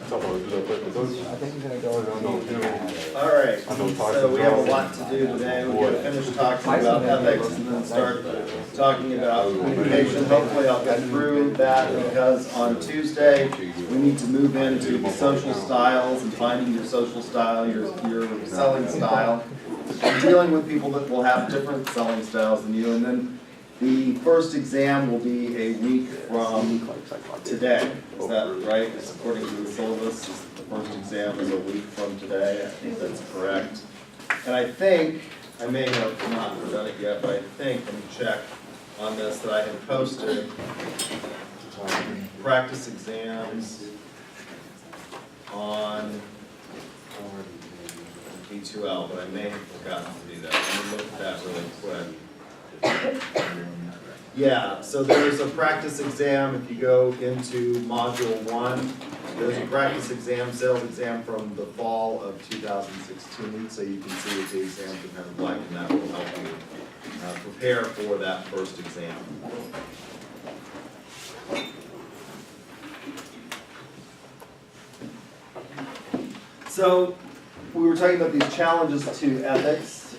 All right, so we have a lot to do today. We're going to finish talking about ethics and then start talking about communication. Hopefully I'll get through that because on Tuesday we need to move into the social styles and finding your social style, your selling style, and dealing with people that will have different selling styles than you. And then the first exam will be a week from today. Is that right? According to the syllabus, the first exam is a week from today. I think that's correct. And I think, I may have not done it yet, but I think, let me check on this, that I have posted practice exams on B2L, but I may have forgotten to do that. Let me look at that really quick. Yeah, so there's a practice exam. If you go into Module 1, there's a practice exam, sales exam from the fall of 2016, so you can see what the exams are kind of like, and that will help you prepare for that first exam. So, we were talking about these challenges to ethics.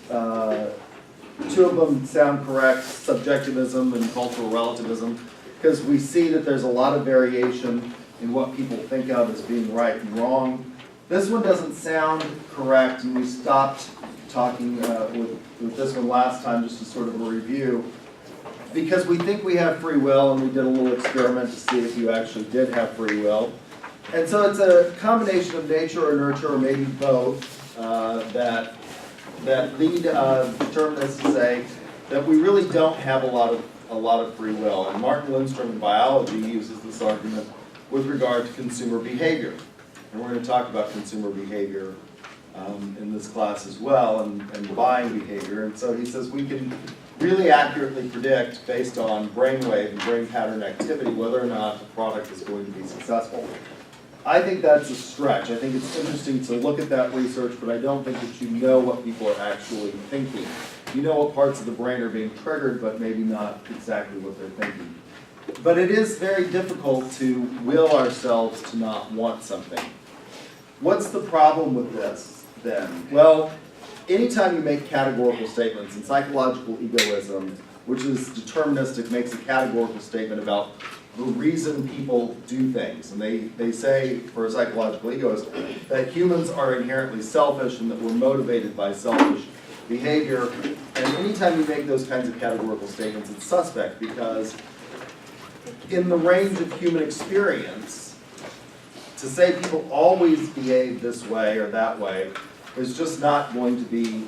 Two of them sound correct, subjectivism and cultural relativism, because we see that there's a lot of variation in what people think of as being right and wrong. This one doesn't sound correct, and we stopped talking with this one last time just as sort of a review, because we think we have free will, and we did a little experiment to see if you actually did have free will. And so it's a combination of nature or nurture, or maybe both, that lead determinists to say that we really don't have a lot of free will. And Martin Lindstrom in biology uses this argument with regard to consumer behavior. And we're going to talk about consumer behavior in this class as well, and buying behavior. And so he says we can really accurately predict, based on brainwave and brain pattern activity, whether or not the product is going to be successful. I think that's a stretch. I think it's interesting to look at that research, but I don't think that you know what people are actually thinking. You know what parts of the brain are being triggered, but maybe not exactly what they're thinking. But it is very difficult to will ourselves to not want something. What's the problem with this, then? Well, anytime you make categorical statements, and psychological egoism, which is deterministic, makes a categorical statement about the reason people do things. And they say, for a psychological egoist, that humans are inherently selfish and that we're motivated by selfish behavior. And anytime you make those kinds of categorical statements, it's suspect, because in the range of human experience, to say people always behave this way or that way is just not going to be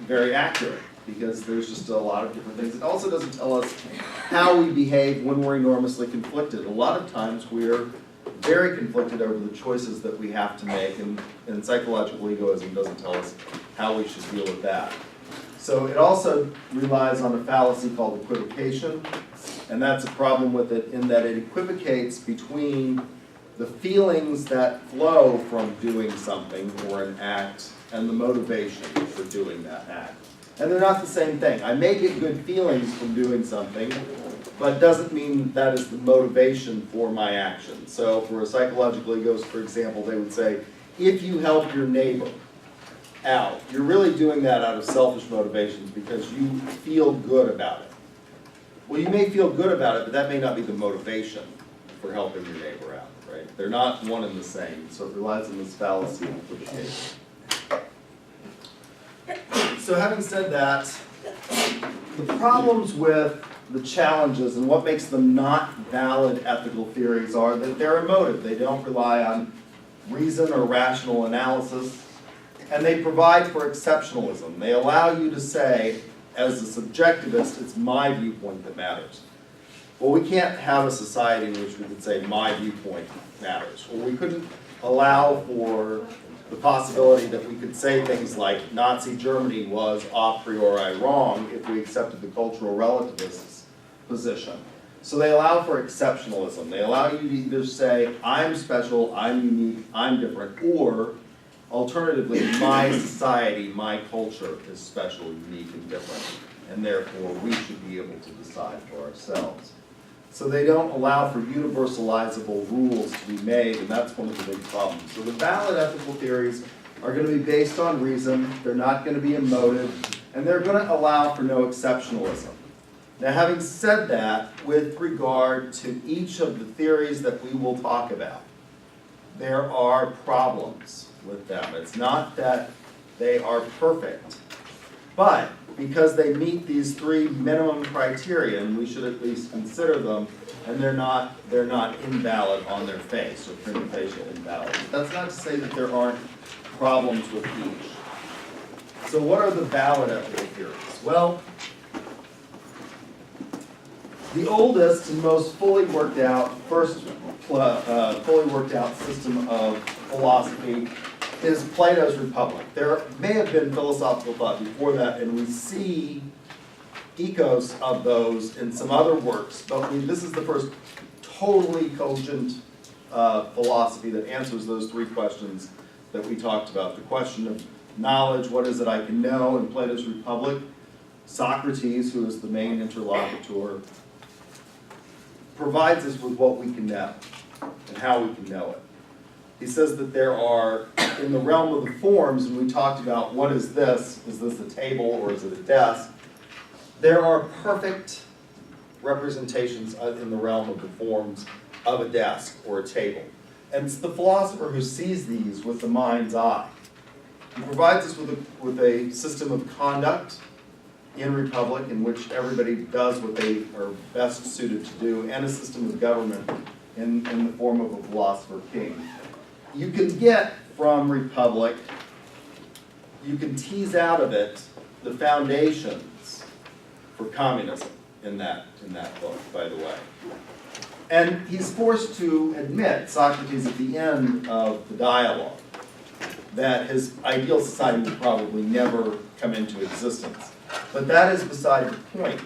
very accurate, because there's just a lot of different things. It also doesn't tell us how we behave when we're enormously conflicted. A lot of times we're very conflicted over the choices that we have to make, and psychological egoism doesn't tell us how we should deal with that. So it also relies on a fallacy called equivocation, and that's a problem with it in that it equivocates between the feelings that flow from doing something or an act and the motivation for doing that act. And they're not the same thing. I may get good feelings from doing something, but doesn't mean that is the motivation for my action. So for a psychological egoist, for example, they would say, if you help your neighbor out, you're really doing that out of selfish motivations because you feel good about it. Well, you may feel good about it, but that may not be the motivation for helping your neighbor out, right? They're not one and the same, so it relies on this fallacy of equivocation. So having said that, the problems with the challenges and what makes them not valid ethical theories are that they're emotive. They don't rely on reason or rational analysis, and they provide for exceptionalism. They allow you to say, as a subjectivist, it's my viewpoint that matters. Well, we can't have a society in which we could say my viewpoint matters. Or we couldn't allow for the possibility that we could say things like Nazi Germany was a priori wrong if we accepted the cultural relativists' position. So they allow for exceptionalism. They allow you to either say, I'm special, I'm unique, I'm different, or alternatively, my society, my culture is special, unique, and different, and therefore we should be able to decide for ourselves. So they don't allow for universalizable rules to be made, and that's one of the big problems. So the valid ethical theories are going to be based on reason, they're not going to be emotive, and they're going to allow for no exceptionalism. Now, having said that, with regard to each of the theories that we will talk about, there are problems with them. It's not that they are perfect, but because they meet these three minimum criteria, and we should at least consider them, and they're not invalid on their face, or prima facie invalid. That's not to say that there aren't problems with each. So what are the valid ethical theories? Well, the oldest and most fully worked out system of philosophy is Plato's Republic. There may have been philosophical thought before that, and we see echoes of those in some other works, but this is the first totally cogent philosophy that answers those three questions that we talked about. The question of knowledge, what is it I can know, in Plato's Republic. Socrates, who is the main interlocutor, provides us with what we can know and how we can know it. He says that there are, in the realm of the forms, and we talked about what is this a table or is it a desk? There are perfect representations in the realm of the forms of a desk or a table. And it's the philosopher who sees these with the mind's eye. He provides us with a system of conduct in Republic in which everybody does what they are best suited to do, and a system of government in the form of a philosopher king. You can get from Republic, you can tease out of it the foundations for communism in that book, by the way. And he's forced to admit, Socrates at the end of the dialogue, that his ideal society would probably never come into existence. But that is beside the point.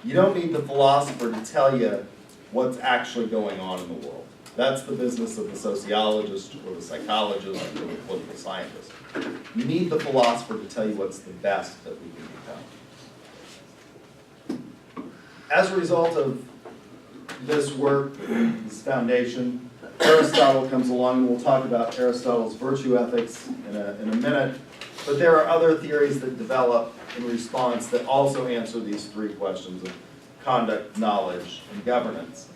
You don't need the philosopher to tell you what's actually going on in the world. That's the business of the sociologist or the psychologist or the political scientist. You need the philosopher to tell you what's the best that we can become. As a result of this work, this foundation, Aristotle comes along, and we'll talk about Aristotle's virtue ethics in a minute. But there are other theories that develop in response that also answer these three questions of conduct, knowledge, and governance.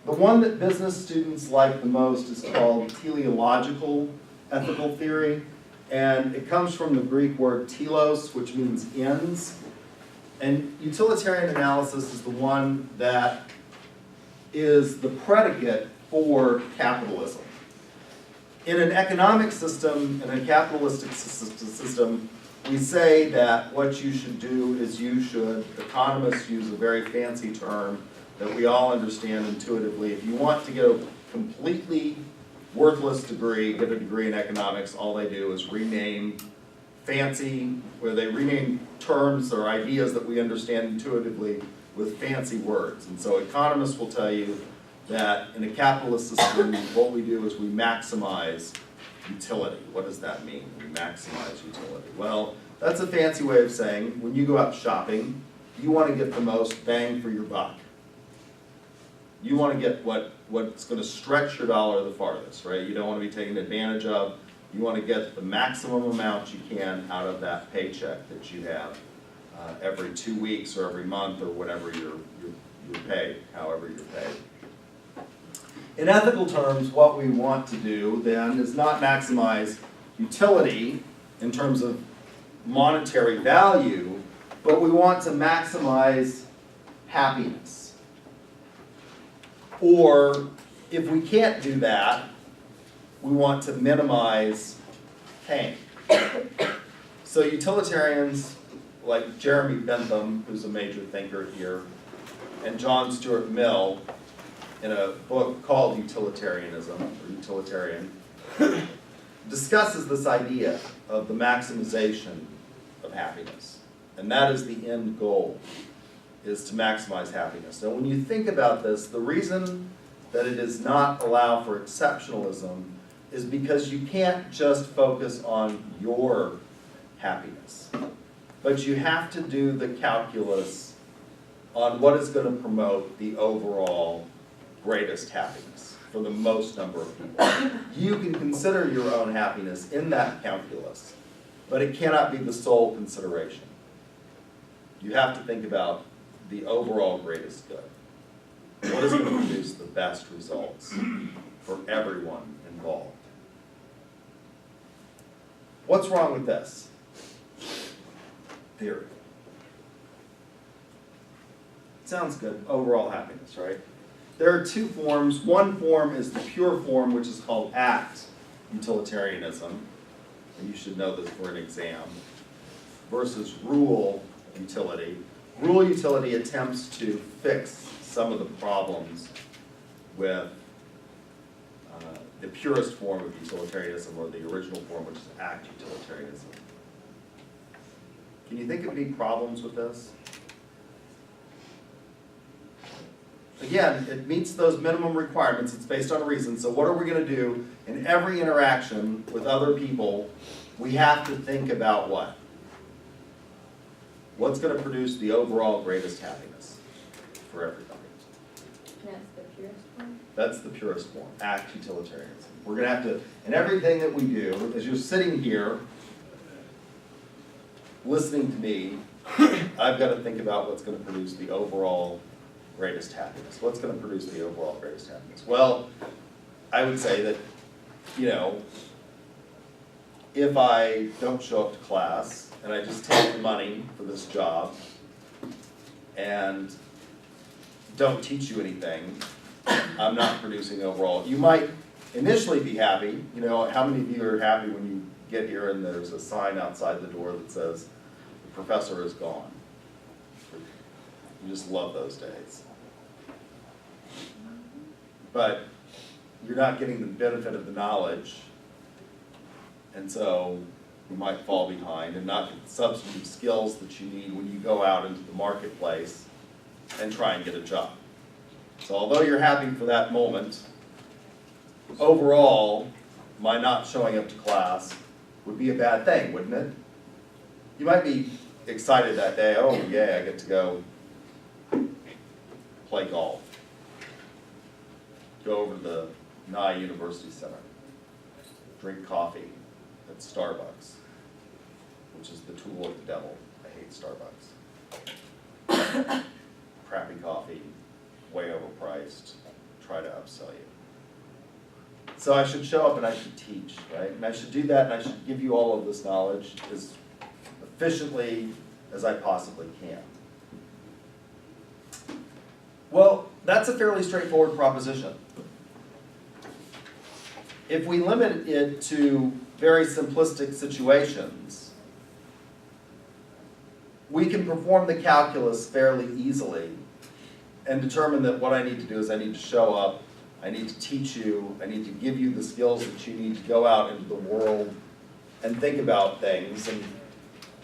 The one that business students like the most is called teleological ethical theory, and it comes from the Greek word telos, which means ends. And utilitarian analysis is the one that is the predicate for capitalism. In an economic system, in a capitalistic system, we say that what you should do is economists use a very fancy term that we all understand intuitively. If you want to get a completely worthless degree, get a degree in economics, all they do is rename terms or ideas that we understand intuitively with fancy words. And so economists will tell you that in a capitalist system, what we do is we maximize utility. What does that mean? We maximize utility. Well, that's a fancy way of saying when you go out shopping, you want to get the most bang for your buck. You want to get what's going to stretch your dollar the farthest, right? You don't want to be taken advantage of. You want to get the maximum amount you can out of that paycheck that you have every 2 weeks or every month or whatever you're paid, however you're paid. In ethical terms, what we want to do then is not maximize utility in terms of monetary value, but we want to maximize happiness. Or if we can't do that, we want to minimize pain. So utilitarians like Jeremy Bentham, who's a major thinker here, and John Stuart Mill, in a book called Utilitarianism, or Utilitarian, discusses this idea of the maximization of happiness. And that is the end goal, is to maximize happiness. Now when you think about this, the reason that it does not allow for exceptionalism is because you can't just focus on your happiness, but you have to do the calculus on what is going to promote the overall greatest happiness for the most number of people. You can consider your own happiness in that calculus, but it cannot be the sole consideration. You have to think about the overall greatest good. What is going to produce the best results for everyone involved? What's wrong with this theory? Sounds good, overall happiness, right? There are two forms. One form is the pure form, which is called act utilitarianism, and you should know this for an exam, versus rule utility. Rule utility attempts to fix some of the problems with the purest form of utilitarianism, or the original form, which is act utilitarianism. Can you think of any problems with this? Again, it meets those minimum requirements. It's based on reason. So what are we going to do in every interaction with other people? We have to think about what? What's going to produce the overall greatest happiness for everybody? That's the purest form? That's the purest form, act utilitarianism. We're going to have to, in everything that we do, as you're sitting here listening to me, I've got to think about what's going to produce the overall greatest happiness. What's going to produce the overall greatest happiness? Well, I would say that, you know, if I don't show up to class and I just take the money for this job and don't teach you anything, I'm not producing overall. You might initially be happy. You know, how many of you are happy when you get here and there's a sign outside the door that says, the professor is gone? You just love those days. But you're not getting the benefit of the knowledge, and so you might fall behind and not get the substantive skills that you need when you go out into the marketplace and try and get a job. So although you're happy for that moment, overall, my not showing up to class would be a bad thing, wouldn't it? You might be excited that day, oh yeah, I get to go play golf. Go over to the Nye University Center. Drink coffee at Starbucks, which is the tool of the devil. I hate Starbucks. Crappy coffee, way overpriced, try to upsell you. So I should show up and I should teach, right? And I should do that and I should give you all of this knowledge as efficiently as I possibly can. Well, that's a fairly straightforward proposition. If we limit it to very simplistic situations, we can perform the calculus fairly easily and determine that what I need to do is I need to show up, I need to teach you, I need to give you the skills that you need to go out into the world and think about things and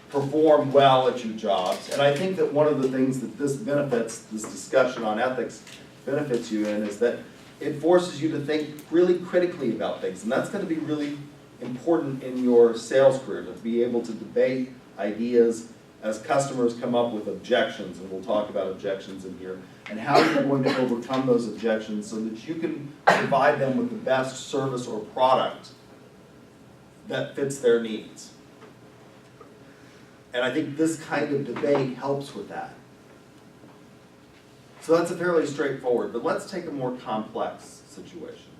perform well at your jobs. And I think that one of the things that this benefits, this discussion on ethics benefits you in, is that it forces you to think really critically about things. And that's going to be really important in your sales career, to be able to debate ideas as customers come up with objections, and we'll talk about objections in here, and how you're going to overcome those objections so that you can provide them with the best service or product that fits their needs. And I think this kind of debate helps with that. So that's a fairly straightforward, but let's take a more complex situation.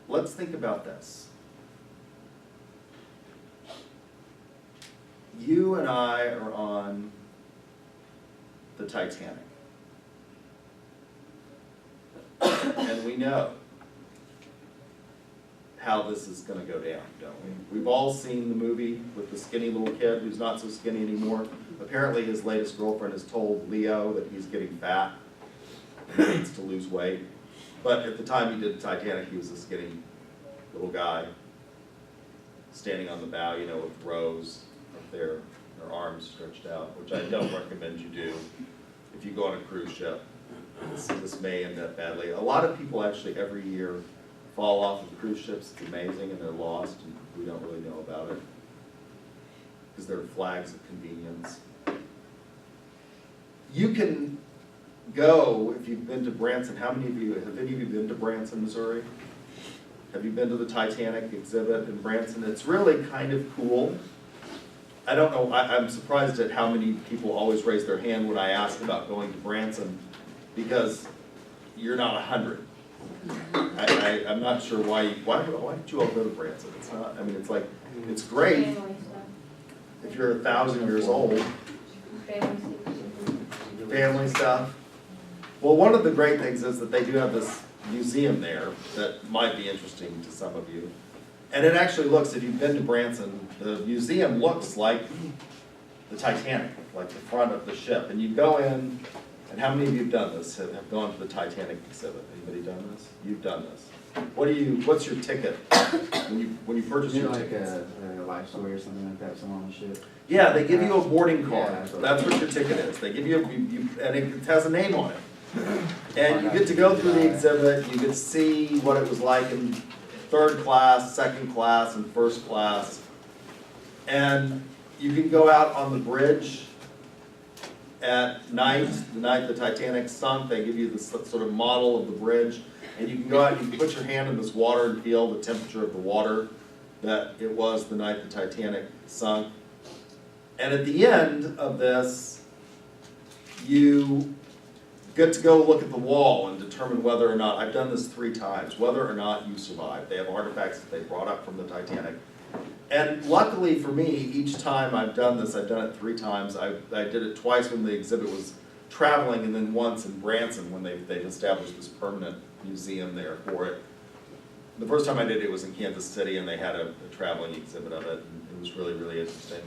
Let's think about this. You and I are on the Titanic. And we know how this is going to go down, don't we? We've all seen the movie with the skinny little kid who's not so skinny anymore. Apparently his latest girlfriend has told Leo that he's getting fat and he needs to lose weight. But at the time he did the Titanic, he was a skinny little guy standing on the bow, you know, with Rose up there, her arms stretched out, which I don't recommend you do if you go on a cruise ship. This may end up badly. A lot of people actually every year fall off of cruise ships. It's amazing, and they're lost, and we don't really know about it because they're flags of convenience. you can go, if you've been to Branson, have any of you been to Branson, Missouri? Have you been to the Titanic Exhibit in Branson? It's really kind of cool. I don't know, I'm surprised at how many people always raise their hand when I ask about going to Branson, because you're not 100. I'm not sure why did you all go to Branson? It's not, I mean, it's like, it's great Family stuff. if you're 1,000 years old. Family stuff. Family stuff. Well, one of the great things is that they do have this museum there that might be interesting to some of you. And it actually looks, if you've been to Branson, the museum looks like the Titanic, like the front of the ship. And you go in, and how many of you have done this, have gone to the Titanic exhibit? Anybody done this? You've done this. What's your ticket when you purchase your like tickets? a life story or something like that, someone on the ship? Yeah, they give you a boarding card. Yeah, That's what your ticket is. They give you, and it has a name on it. And you get to go through the exhibit, you get to see what it was like in third class, second class, and first class. And you can go out on the bridge at night, the night the Titanic sunk. They give you this sort of model of the bridge. And you can go out and you can put your hand in this water and feel the temperature of the water that it was the night the Titanic sunk. And at the end of this, you get to go look at the wall and determine whether or not, I've done this 3 times, whether or not you survived. They have artifacts that they brought up from the Titanic. And luckily for me, each time I've done this, I've done it 3 times. I did it twice when the exhibit was traveling, and then once in Branson when they've established this permanent museum there for it. The first time I did it was in Kansas City, and they had a traveling exhibit of it, and it was really, really interesting.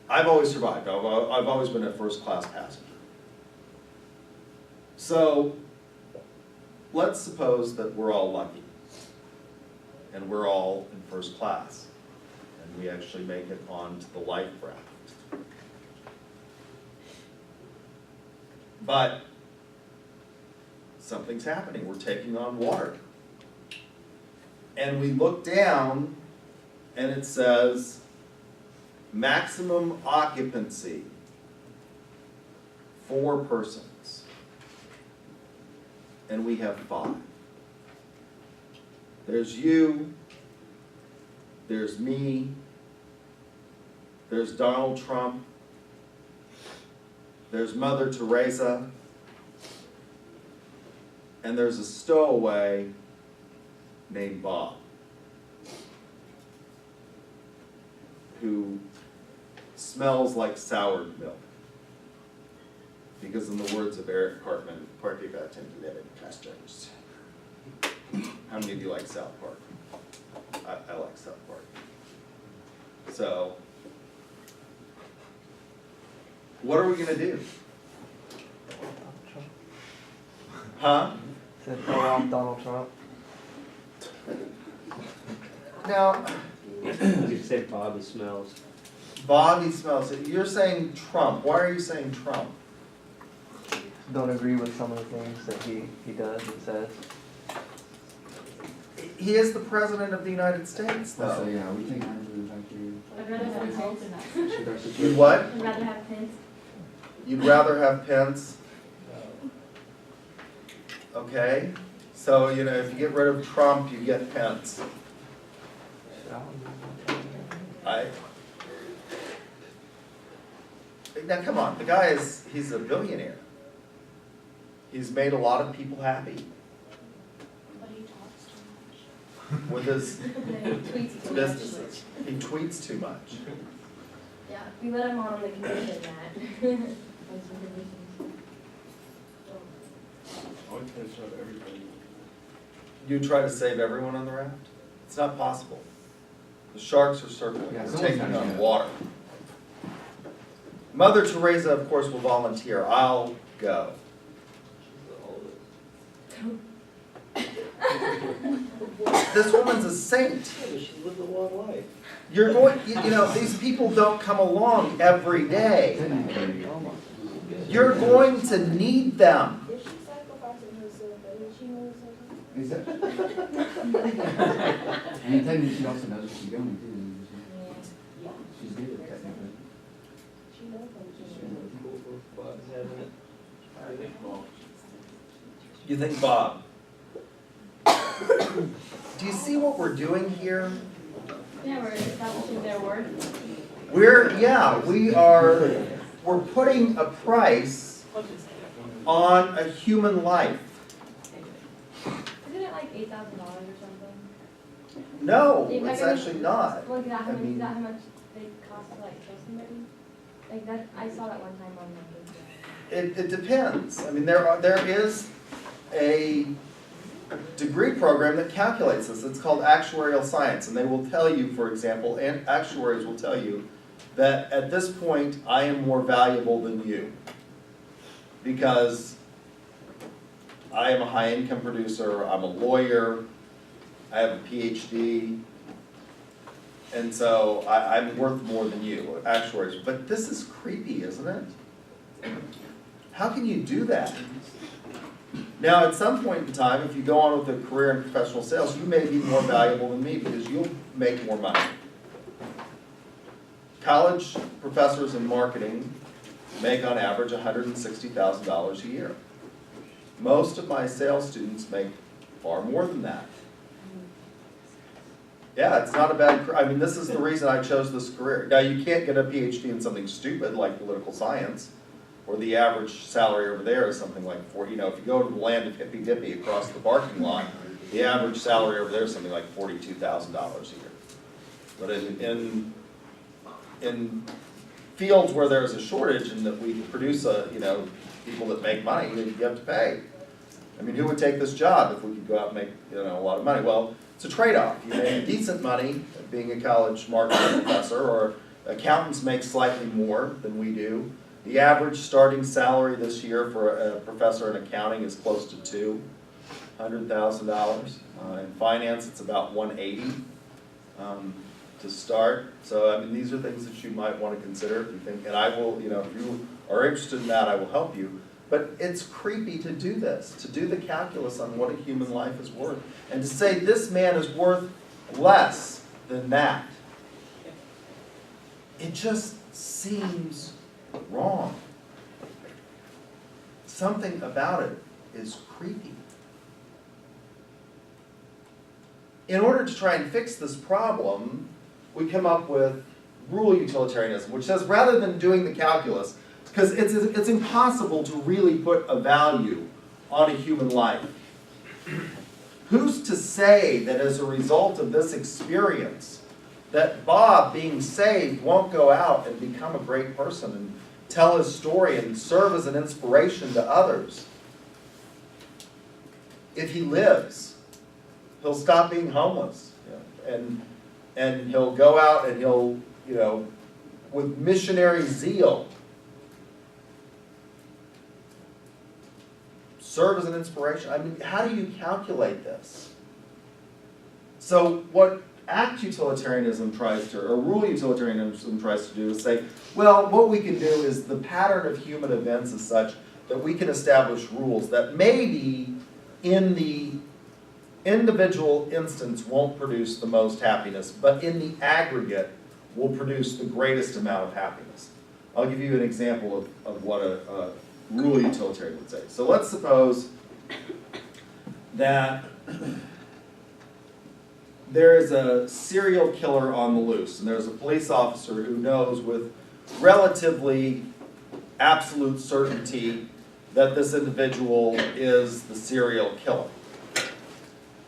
I've always survived. I've always been a first-class passenger. So let's suppose that we're all lucky, and we're all in first class, and we actually make it onto the life raft. But something's happening. We're taking on water. And we look down, and it says, maximum occupancy, 4 persons. And we have 5. There's you, there's me, there's Donald Trump, there's Mother Teresa, and there's a stowaway named Bob, who smells like soured milk. Because in the words of Eric Cartman, Parky got tend to live in customs. How many of you like South Park? I like South Park. So, what are we gonna do? Huh? Said throw off Donald Trump. Now, You say Bobby smells. Bobby smells it. You're saying Trump. Why are you saying Trump? Don't agree with some of the things that he does and says. He is the president of the United States, So though. yeah, we take on to the factory. I'd rather have Pence. Should actually You what? I'd rather have Pence. You'd rather have Pence? Okay. So, you know, if you get rid of Trump, you get Pence. Now, come on. The guy he's a billionaire. He's made a lot of people happy But he talks too much. with his He tweets too much. businesses. He tweets too much. Yeah, we let him on the commission, Matt. On some conditions. You try to save everyone on the raft? It's not possible. The sharks are circling, Yeah, they're someone's taking gotta on do that. water. Mother Teresa, of course, will volunteer. I'll go. This woman's a saint. She lived a long life. You're going, you know, these people don't come along every day. You're going to need them. Is she sacrificing herself? Doesn't she know something? Is that? And technically she also knows what she's doing too. Yeah. She's good at technically. She knows something. Cool for You think, Bob? Do you see what we're doing here? Yeah, we're establishing their worth. We're putting a price on a human life. Isn't it like $8,000 or something? No, Yeah, it's I mean, actually not. Well, is that how I much, mean- is that how much they cost to like kill somebody? Like that, I saw that one time on like. It depends. I mean, there is a degree program that calculates this. It's called actuarial science, and they will tell you, for example, and actuaries will tell you that at this point I am more valuable than you because I am a high income producer, I'm a lawyer, I have a PhD, and so I'm worth more than you, actuaries. But this is creepy, isn't it? How can you do that? Now, at some point in time, if you go on with a career in professional sales, you may be more valuable than me because you'll make more money. College professors in marketing make on average $160,000 a year. Most of my sales students make far more than that. Yeah, it's not a bad, I mean, this is the reason I chose this career. Now, you can't get a PhD in something stupid like political science, or the average salary over there is something like if you go to the land of Hippy Dippy across the parking lot, the average salary over there is something like $42,000 a year. But in fields where there's a shortage and that we produce people that make money, you have to pay. I mean, who would take this job if we could go out and make a lot of money? Well, it's a trade-off. You make decent money being a college marketing professor, or accountants make slightly more than we do. The average starting salary this year for a professor in accounting is close to $200,000. In finance, it's about $180,000 to start. So, I mean, these are things that you might want to consider if you think, and I will, if you are interested in that, I will help you. But it's creepy to do this, to do the calculus on what a human life is worth, and to say this man is worth less than that. It just seems wrong. Something about it is creepy. In order to try and fix this problem, we come up with rule utilitarianism, which says rather than doing the calculus, because it's impossible to really put a value on a human life. Who's to say that as a result of this experience, that Bob being saved won't go out and become a great person and tell his story and serve as an inspiration to others? If he lives, he'll stop being homeless, and he'll go out and he'll, with missionary zeal, serve as an inspiration. I mean, how do you calculate this? So what act utilitarianism tries to, or rule utilitarianism tries to do is say, well, what we can do is the pattern of human events is such that we can establish rules that maybe in the individual instance won't produce the most happiness, but in the aggregate will produce the greatest amount of happiness. I'll give you an example of what a rule utilitarian would say. So let's suppose that there is a serial killer on the loose, and there's a police officer who knows with relatively absolute certainty that this individual is the serial killer.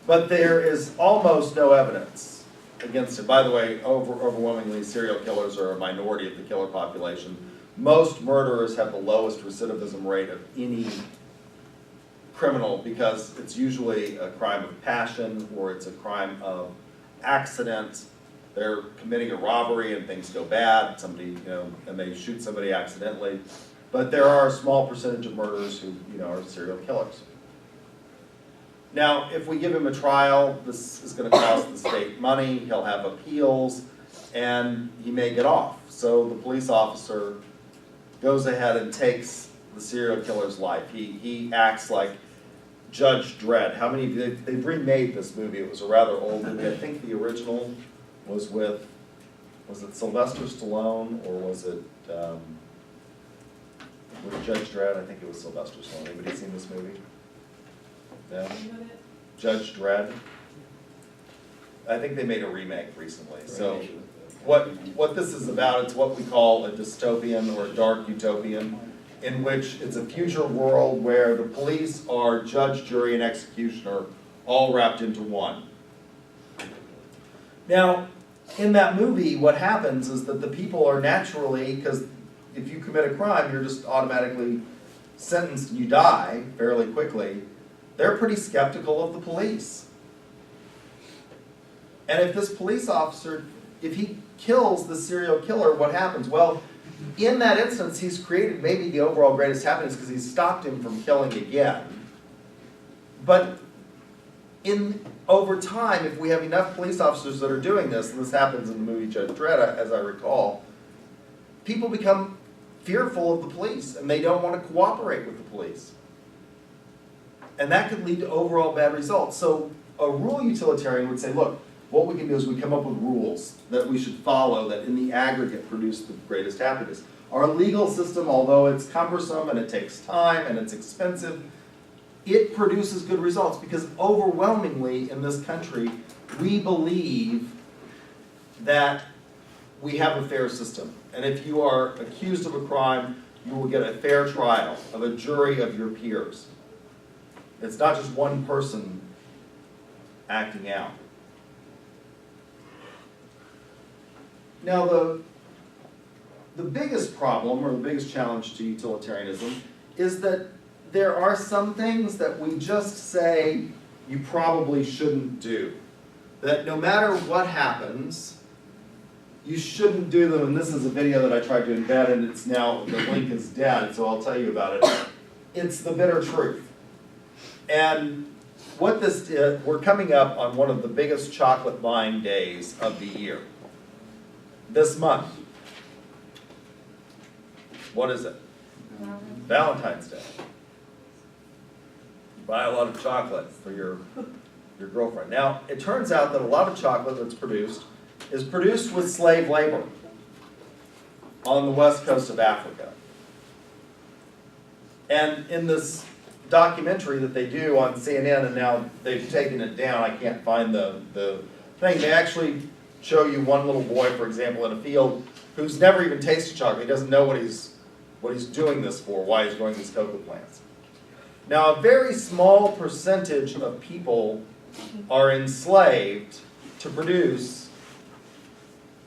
But there is almost no evidence against him. By the way, overwhelmingly, serial killers are a minority of the killer population. Most murderers have the lowest recidivism rate of any criminal because it's usually a crime of passion or it's a crime of accident. They're committing a robbery and things go bad, somebody, and they shoot somebody accidentally. But there are a small percentage of murderers who, are serial killers. Now, if we give him a trial, this is going to cost the state money, he'll have appeals, and he may get off. So the police officer goes ahead and takes the serial killer's life. He acts like Judge Dredd. How many of you, they've remade this movie, it was a rather old movie. I think the original was it Sylvester Stallone, or was it with Judge Dredd? I think it was Sylvester Stallone. Anybody seen this movie? Yeah. Judge Dredd. I think they made a remake recently. So what this is about, it's what we call a dystopian or a dark utopian, in which it's a future world where the police are judge, jury, and executioner all wrapped into one. Now, in that movie, what happens is that the people are naturally, because if you commit a crime, you're just automatically sentenced and you die fairly quickly. They're pretty skeptical of the police. And if this police officer, if he kills the serial killer, what happens? Well, in that instance, he's created maybe the overall greatest happiness because he's stopped him from killing again. But over time, if we have enough police officers that are doing this, and this happens in the movie Judge Dredd, as I recall, people become fearful of the police, and they don't want to cooperate with the police. And that could lead to overall bad results. So a rule utilitarian would say, look, what we can do is we come up with rules that we should follow that in the aggregate produce the greatest happiness. Our legal system, although it's cumbersome and it takes time and it's expensive, it produces good results because overwhelmingly in this country, we believe that we have a fair system. And if you are accused of a crime, you will get a fair trial of a jury of your peers. It's not just one person acting out. Now, the biggest problem or the biggest challenge to utilitarianism is that there are some things that we just say you probably shouldn't do. That no matter what happens, you shouldn't do them. And this is a video that I tried to embed, and it's now, the link is dead, so I'll tell you about it. It's the bitter truth. And what this is, we're coming up on one of the biggest chocolate buying days of the year. This month. What is it? Valentine's Day. You buy a lot of chocolate for your girlfriend. Now, it turns out that a lot of chocolate that's produced is produced with slave labor on the west coast of Africa. And in this documentary that they do on CNN, and now they've taken it down, I can't find the thing, they actually show you one little boy, for example, in a field who's never even tasted chocolate. He doesn't know what he's doing this for, why he's growing these cocoa plants. Now, a very small percentage of people are enslaved to produce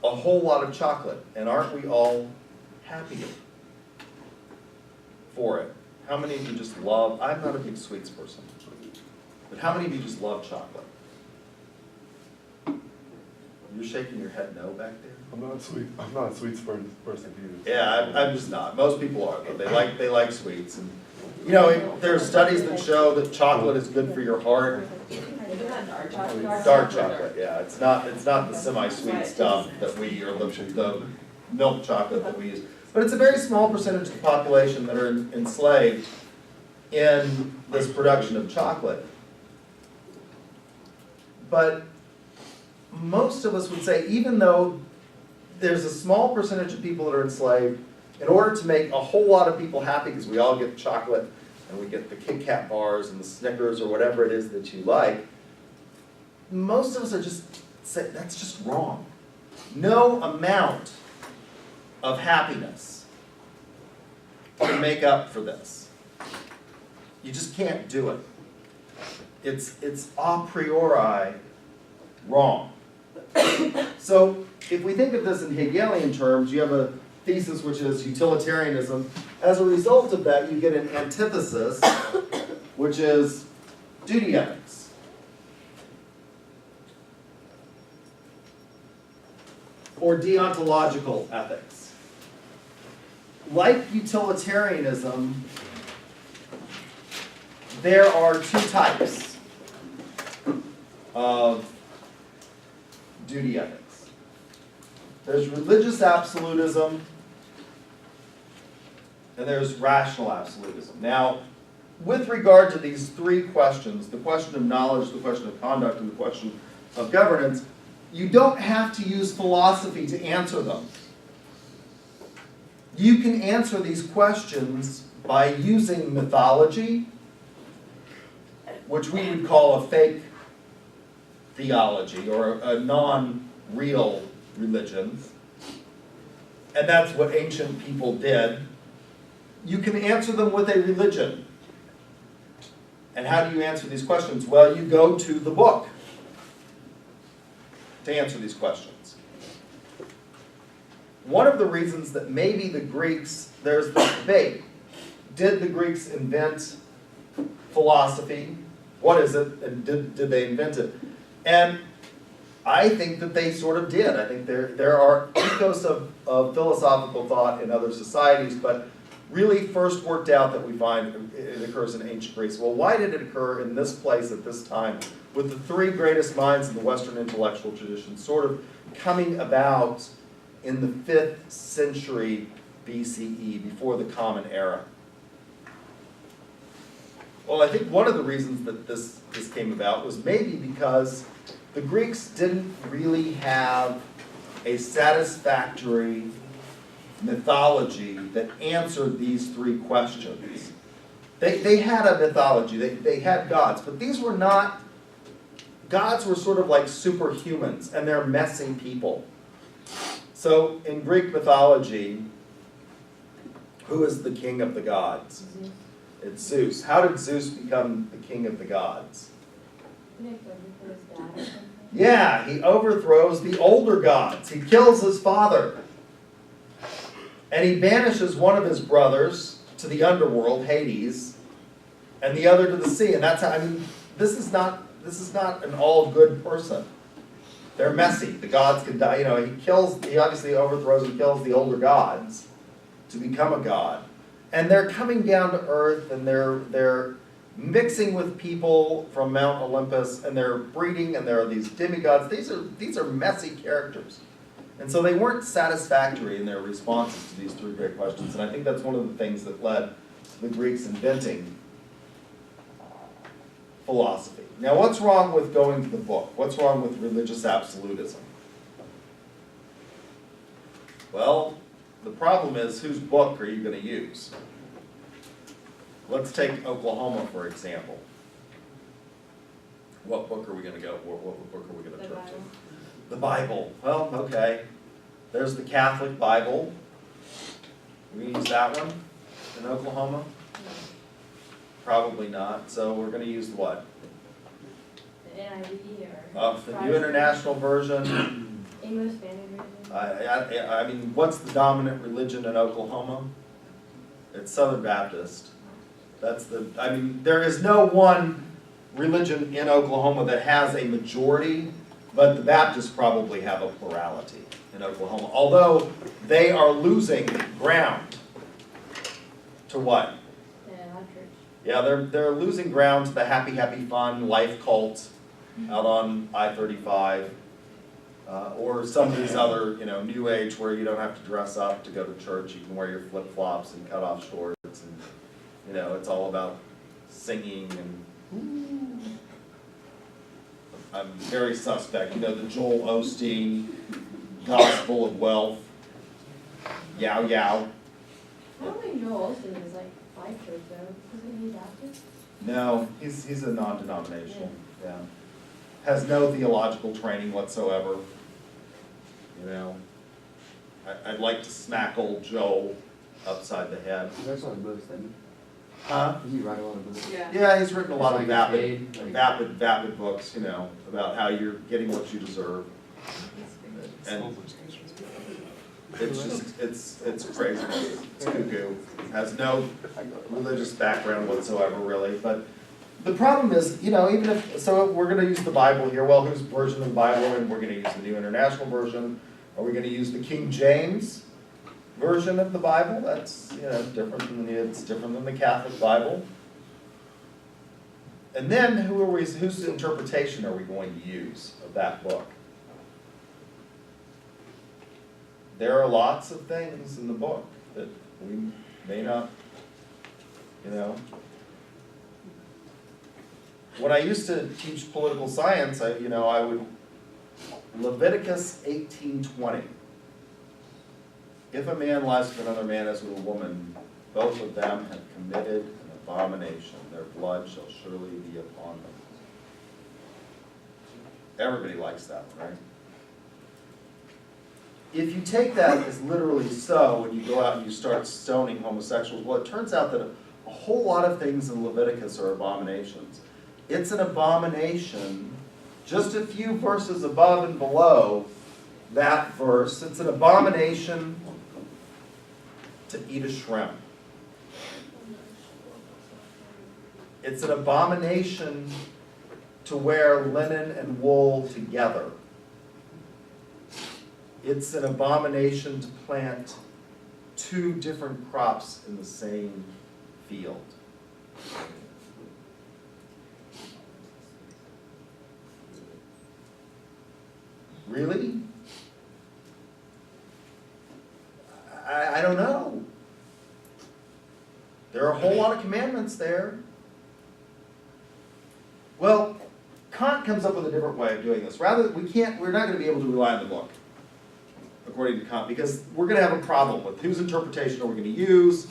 a whole lot of chocolate, and aren't we all happy for it? How many of you just love, I'm not a big sweets person, but how many of you just love chocolate? You're shaking your head no back there? I'm not a sweets person either. Yeah, I'm just not. Most people are, though. They like sweets. And, you know, there are studies that show that chocolate is good for your heart. Dark chocolate, yeah. It's not the semi-sweet stuff that we, or the milk chocolate that we use. But it's a very small percentage of the population that are enslaved in this production of chocolate. But most of us would say, even though there's a small percentage of people that are enslaved, in order to make a whole lot of people happy, because we all get chocolate, and we get the Kit Kat bars and the Snickers or whatever it is that you like, most of us are just saying, that's just wrong. No amount of happiness can make up for this. You just can't do it. It's a priori wrong. So if we think of this in Hegelian terms, you have a thesis which is utilitarianism. As a result of that, you get an antithesis, which is duty ethics. Or deontological ethics. Like utilitarianism, there are two types of duty ethics. There's religious absolutism, and there's rational absolutism. Now, with regard to these three questions, the question of knowledge, the question of conduct, and the question of governance, you don't have to use philosophy to answer them. You can answer these questions by using mythology which we would call a fake theology or a non-real religion, and that's what ancient people did, you can answer them with a religion. And how do you answer these questions? Well, you go to the book to answer these questions. One of the reasons that maybe the Greeks, there's this debate, did the Greeks invent philosophy? What is it? And did they invent it? And I think that they sort of did. I think there are ethos of philosophical thought in other societies, but really first worked out that we find it occurs in ancient Greece. Well, why did it occur in this place at this time with the three greatest minds in the Western intellectual tradition sort of coming about in the 5th century BCE, before the Common Era? Well, I think one of the reasons that this came about was maybe because the Greeks didn't really have a satisfactory mythology that answered these three questions. They had a mythology, they had gods, but these were not, gods were sort of like superhumans, and they're messy people. So in Greek mythology, who is the king of the gods? Zeus. It's Zeus. How did Zeus become the king of the gods? Didn't it go before his dad or something? Yeah, he overthrows the older gods. He kills his father. And he banishes one of his brothers to the underworld, Hades, and the other to the sea. And that's how, I mean, this is not an all good person. They're messy. The gods can die. You know, he obviously overthrows and kills the older gods to become a god. And they're coming down to earth, and they're mixing with people from Mount Olympus, and they're breeding, and there are these demigods. These are messy characters. And so they weren't satisfactory in their responses to these three great questions. And I think that's one of the things that led to the Greeks inventing philosophy. Now, what's wrong with going to the book? What's wrong with religious absolutism? Well, the problem is, whose book are you going to use? Let's take Oklahoma, for example. What book are we going to go? What book are we going to The turn to? Bible. The Bible. Well, okay. There's the Catholic Bible. We use that one in Oklahoma? Probably not. So we're going to use what? The NIV or? The New International Version. English Standard Version. I mean, what's the dominant religion in Oklahoma? It's Southern Baptist. I mean, there is no one religion in Oklahoma that has a majority, but the Baptists probably have a plurality in Oklahoma, although they are losing ground to what? Yeah, our church. Yeah, they're losing ground to the happy, happy, fun life cult out on I-35, or some of these other, new age where you don't have to dress up to go to church. You can wear your flip-flops and cut off shorts, and it's all about singing and. I'm very suspect. The Joel Osteen Gospel of Wealth. Yow yow. I don't think Joel Osteen is like life church though. Isn't he Baptist? No, he's a non-denominational. Yeah. Has no theological training whatsoever. I'd like to smack old Joel upside the head. He writes a lot of books, doesn't he? Huh? Does he write a lot of books? Yeah. Yeah, he's written a lot of It's like vapid books, about how you're getting what you deserve. And it's just, it's crazy. It's cuckoo. Has no religious background whatsoever, really. But the problem is, even if, so we're going to use the Bible here. Well, whose version of the Bible? And we're going to use the New International Version. Are we going to use the King James version of the Bible? That's it's different than the Catholic Bible. And then whose interpretation are we going to use of that book? There are lots of things in the book that we may not, When I used to teach political science, I would, Leviticus 18:20. If a man lies with another man as with a woman, both of them have committed an abomination. Their blood shall surely be upon them. Everybody likes that one, right? If you take that as literally so, and you go out and you start stoning homosexuals, well, it turns out that a whole lot of things in Leviticus are abominations. It's an abomination, just a few verses above and below that verse, it's an abomination to eat a shrimp. It's an abomination to wear linen and wool together. It's an abomination to plant two different crops in the same field. Really? I don't know. There are a whole lot of commandments there. Well, Kant comes up with a different way of doing this. We're not going to be able to rely on the book, according to Kant, because we're going to have a problem with whose interpretation are we going to use,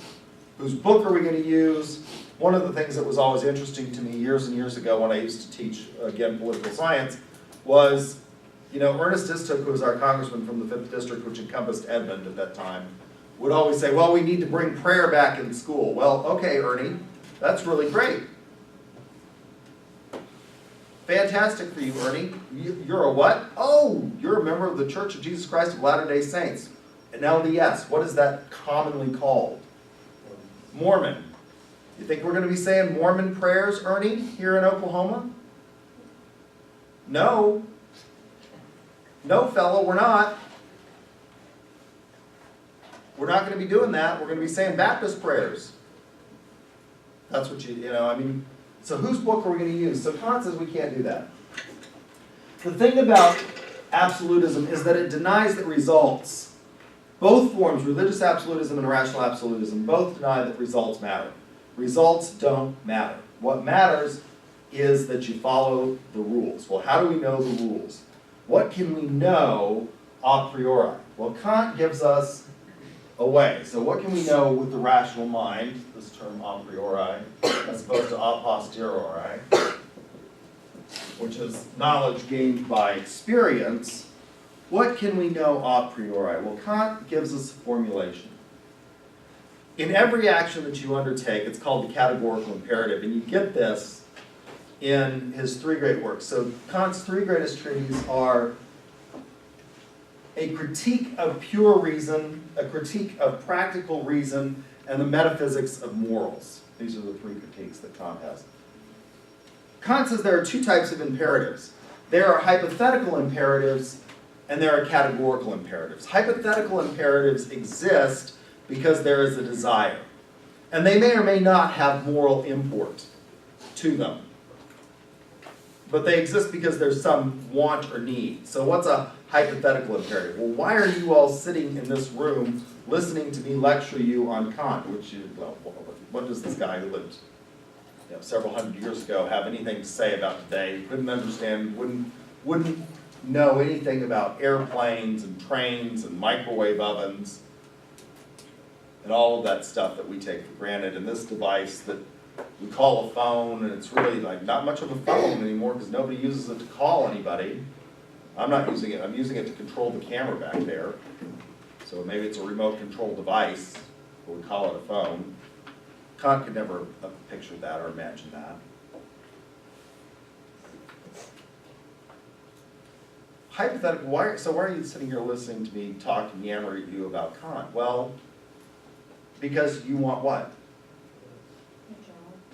whose book are we going to use. One of the things that was always interesting to me years and years ago when I used to teach, again, political science, was, Ernest Istook, who was our congressman from the 5th District, which encompassed Edmond at that time, would always say, well, we need to bring prayer back in school. Well, okay, Ernie, that's really great. Fantastic for you, Ernie. You're a what? Oh, you're a member of the Church of Jesus Christ of Latter-day Saints. An LDS. What is that commonly called? Mormon. You think we're going to be saying Mormon prayers, Ernie, here in Oklahoma? No. No, fellow, we're not. We're not going to be doing that. We're going to be saying Baptist prayers. That's what so whose book are we going to use? So Kant says we can't do that. The thing about absolutism is that it denies that results, both forms, religious absolutism and rational absolutism, both deny that results matter. Results don't matter. What matters is that you follow the rules. Well, how do we know the rules? What can we know a priori? Well, Kant gives us a way. So what can we know with the rational mind, this term a priori, as opposed to a posteriori, which is knowledge gained by experience? What can we know a priori? Well, Kant gives us a formulation. In every action that you undertake, it's called the categorical imperative, and you get this in his three great works. So Kant's three greatest treatises are a critique of pure reason, a critique of practical reason, and the metaphysics of morals. These are the three critiques that Kant has. Kant says there are two types of imperatives. There are hypothetical imperatives, and there are categorical imperatives. Hypothetical imperatives exist because there is a desire. And they may or may not have moral import to them. But they exist because there's some want or need. So what's a hypothetical imperative? Well, why are you all sitting in this room listening to me lecture you on Kant? What does this guy who lived several hundred years ago have anything to say about today? Couldn't understand, wouldn't know anything about airplanes and trains and microwave ovens and all of that stuff that we take for granted. And this device that we call a phone, and it's really like not much of a phone anymore because nobody uses it to call anybody. I'm not using it. I'm using it to control the camera back there. So maybe it's a remote control device, but we call it a phone. Kant could never have pictured that or imagined that. Hypothetical, so why are you sitting here listening to me talk and yammer at you about Kant? Well, because you want what?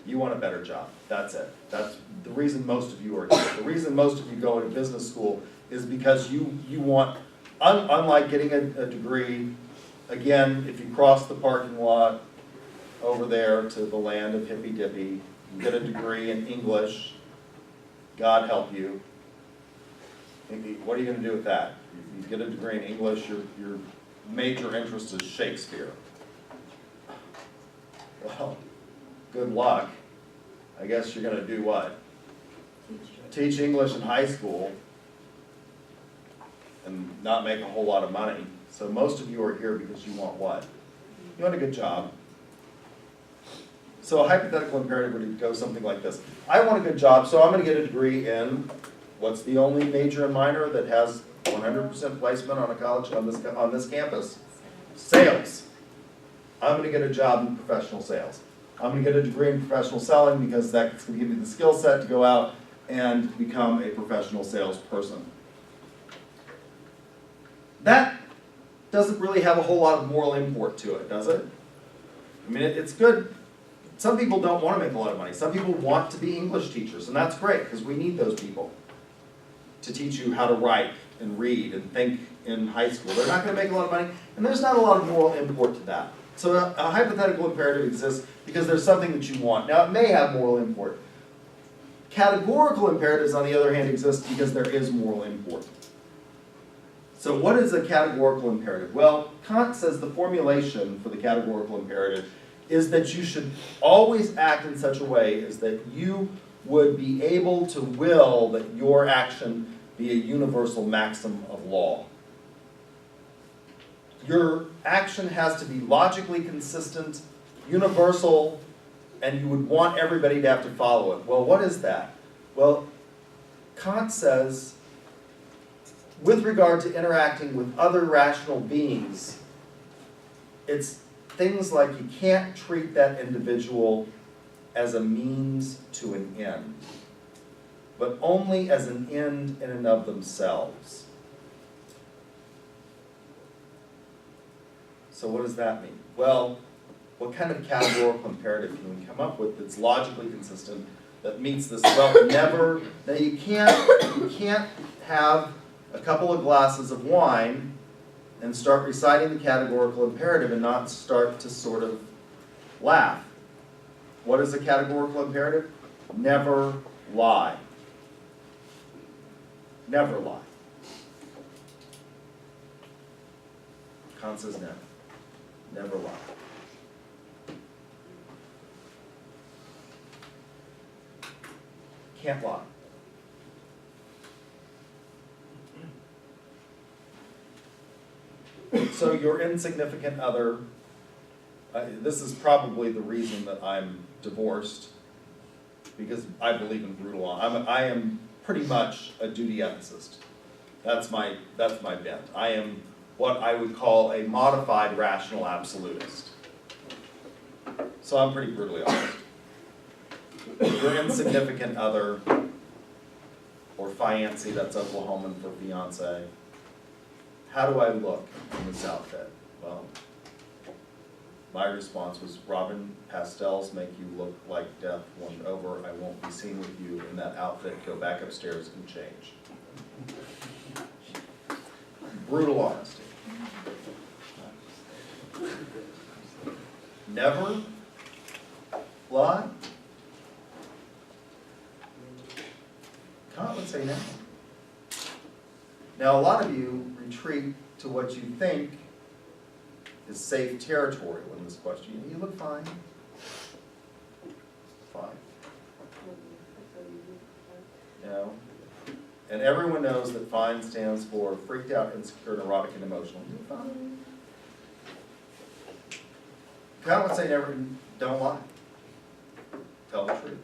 You want a better job. That's it. That's the reason most of you are here. The reason most of you go to business school is because you want, unlike getting a degree, again, if you cross the parking lot over there to the land of hippy dippy, you get a degree in English, God help you. What are you going to do with that? You get a degree in English, your major interest is Shakespeare. Well, good luck. I guess you're going to do what? Teach English in high school and not make a whole lot of money. So most of you are here because you want what? You want a good job. So a hypothetical imperative would go something like this. I want a good job, so I'm gonna get a degree in, what's the only major and minor that has 100% placement on a college, on this campus? Sales. I'm gonna get a job in professional sales. I'm gonna get a degree in professional selling because that's gonna give me the skill set to go out and become a professional salesperson. That doesn't really have a whole lot of moral import to it, does it? I mean, it's good. Some people don't want to make a lot of money. Some people want to be English teachers, and that's great because we need those people to teach you how to write and read and think in high school. They're not going to make a lot of money, and there's not a lot of moral import to that. So a hypothetical imperative exists because there's something that you want. Now, it may have moral import. Categorical imperatives, on the other hand, exist because there is moral import. So what is a categorical imperative? Well, Kant says the formulation for the categorical imperative is that you should always act in such a way as that you would be able to will that your action be a universal maxim of law. Your action has to be logically consistent, universal, and you would want everybody to have to follow it. Well, what is that? Well, Kant says, with regard to interacting with other rational beings, it's things like you can't treat that individual as a means to an end, but only as an end in and of themselves. So what does that mean? Well, what kind of categorical imperative can we come up with that's logically consistent, that meets this? Well, never. Now you can't have a couple of glasses of wine and start reciting the categorical imperative and not start to sort of laugh. What is a categorical imperative? Never lie. Never lie. Kant says never. Never lie. Can't lie. So your insignificant other, this is probably the reason that I'm divorced, because I believe in brutal law. I am pretty much a duty ethicist. That's my bent. I am what I would call a modified rational absolutist. So I'm pretty brutally honest. Your insignificant other, or fiancé, that's Oklahoman for fiance. How do I look in this outfit? Well, my response was, Robin, pastels make you look like death. One over, I won't be seen with you in that outfit. Go back upstairs and change. Brutal honesty. Never lie? Kant would say no. Now, a lot of you retreat to what you think is safe territory in this question. You look fine. Fine. You know? And everyone knows that FINE stands for freaked out, insecure, neurotic, and emotional. You're fine. Kant would say never, don't lie. Tell the truth.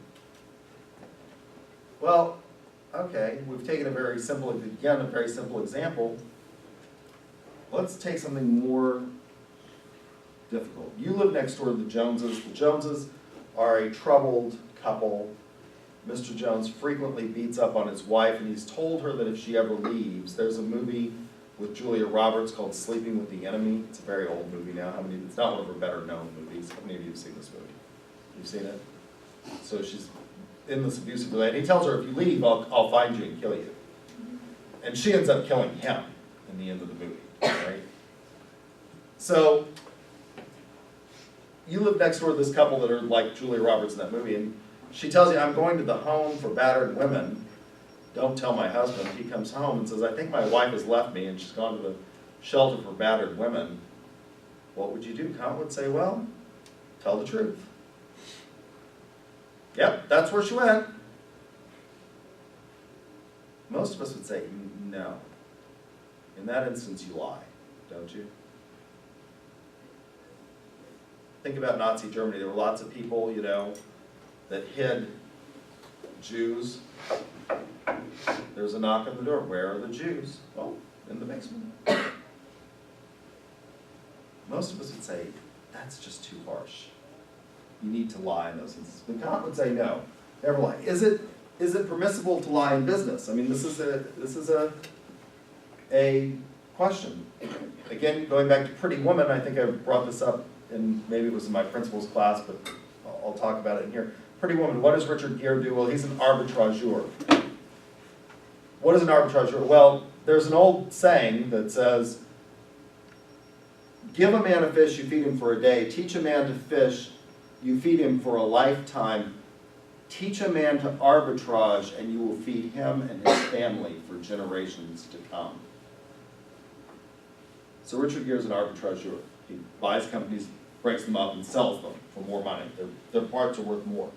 Well, okay, we've taken a very simple example. Let's take something more difficult. You live next door to the Joneses. The Joneses are a troubled couple. Mr. Jones frequently beats up on his wife, and he's told her that if she ever leaves, there's a movie with Julia Roberts called Sleeping with the Enemy. It's a very old movie now. It's not one of her better known movies. How many of you have seen this movie? You've seen it? So she's in this abusive relationship. He tells her, if you leave, I'll find you and kill you. And she ends up killing him in the end of the movie, right? So, you live next door to this couple that are like Julia Roberts in that movie, and she tells you, I'm going to the home for battered women. Don't tell my husband. He comes home and says, I think my wife has left me and she's gone to the shelter for battered women. What would you do? Kant would say, well, tell the truth. Yep, that's where she went. Most of us would say, no. In that instance, you lie, don't you? think about Nazi Germany. There were lots of people, you know, that hid Jews. There's a knock on the door. Where are the Jews? Well, in the basement. Most of us would say, that's just too harsh. You need to lie in those instances. But Kant would say, no, never lie. Is it permissible to lie in business? I mean, this is a question. Again, going back to Pretty Woman, I think I brought this up in, maybe it was in my principles class, but I'll talk about it in here. Pretty Woman, what does Richard Gere do? Well, he's an arbitrageur. What is an arbitrageur? Well, there's an old saying that says, give a man a fish, you feed him for a day. Teach a man to fish, you feed him for a lifetime. Teach a man to arbitrage, and you will feed him and his family for generations to come. So Richard Gere is an arbitrageur. He buys companies, breaks them up, and sells them for more money. Their parts are worth more.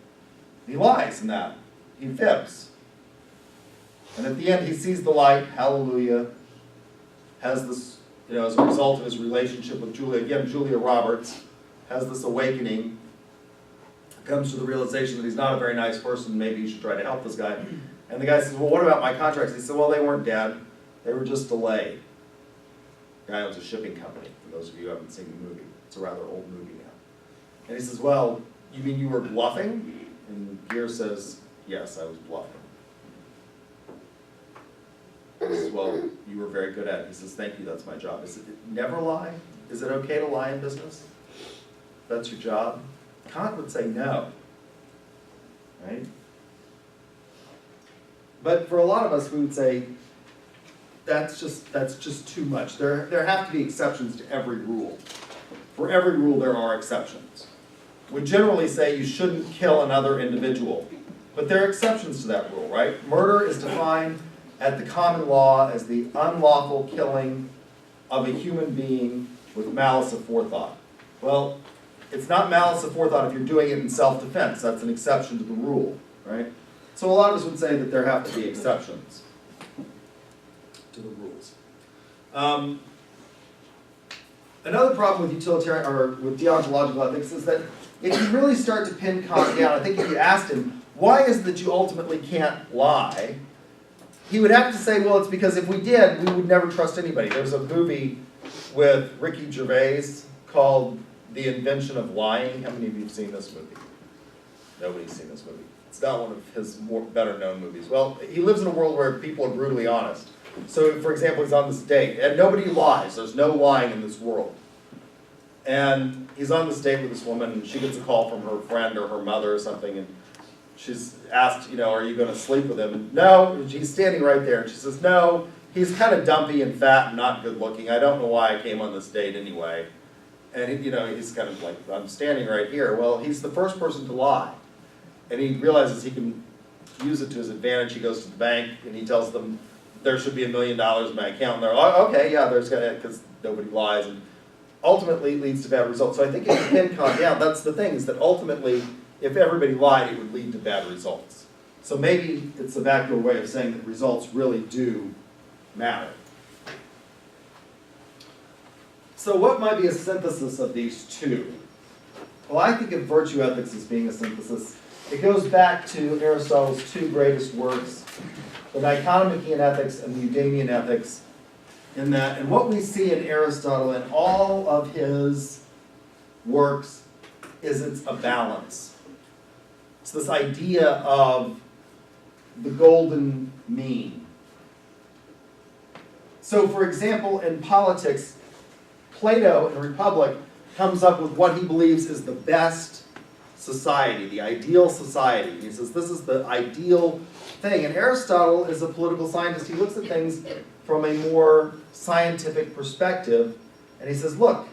He lies in that. He fibs. And at the end, he sees the light, hallelujah, has this, you know, as a result of his relationship with Julia Roberts, has this awakening, comes to the realization that he's not a very nice person, maybe you should try to help this guy. And the guy says, well, what about my contracts? He said, well, they weren't dead, they were just delayed. The guy owns a shipping company, for those of you who haven't seen the movie. It's a rather old movie now. And he says, well, you mean you were bluffing? And Gere says, yes, I was bluffing. He says, well, you were very good at it. He says, thank you, that's my job. Is it never lie? Is it okay to lie in business? That's your job? Kant would say no, right? But for a lot of us, we would say, that's just too much. There have to be exceptions to every rule. For every rule, there are exceptions. We generally say you shouldn't kill another individual, but there are exceptions to that rule, right? Murder is defined at the common law as the unlawful killing of a human being with malice aforethought. Well, it's not malice aforethought if you're doing it in self-defense. That's an exception to the rule, right? So a lot of us would say that there have to be exceptions to the rules. Another problem with utilitarian or with deontological ethics is that if you really start to pin Kant down, I think if you asked him, why is it that you ultimately can't lie? He would have to say, well, it's because if we did, we would never trust anybody. There's a movie with Ricky Gervais called The Invention of Lying. How many of you have seen this movie? Nobody's seen this movie. It's not one of his more better known movies. Well, he lives in a world where people are brutally honest. So, for example, he's on this date, and nobody lies. There's no lying in this world. And he's on this date with this woman, and she gets a call from her friend or her mother or something, and she's asked, you know, are you going to sleep with him? And no, and he's standing right there, and she says, no, he's kind of dumpy and fat and not good looking. I don't know why I came on this date anyway. And, he, you know, he's kind of like, I'm standing right here. Well, he's the first person to lie. And he realizes he can use it to his advantage. He goes to the bank, and he tells them, there should be $1 million in my account. And they're, oh, okay, yeah, there's going to, because nobody lies. And ultimately it leads to bad results. So I think if you pin Kant down, that's the thing, is that ultimately, if everybody lied, it would lead to bad results. So maybe it's a vacular way of saying that results really do matter. So what might be a synthesis of these two? Well, I think of virtue ethics as being a synthesis. It goes back to Aristotle's two greatest works, the Nicomachean Ethics and the Eudemian Ethics, in that, and what we see in Aristotle in all of his works is it's a balance. It's this idea of the golden mean. So, for example, in politics, Plato in Republic comes up with what he believes is the best society, the ideal society. He says this is the ideal thing. And Aristotle is a political scientist. He looks at things from a more scientific perspective, and he says, look,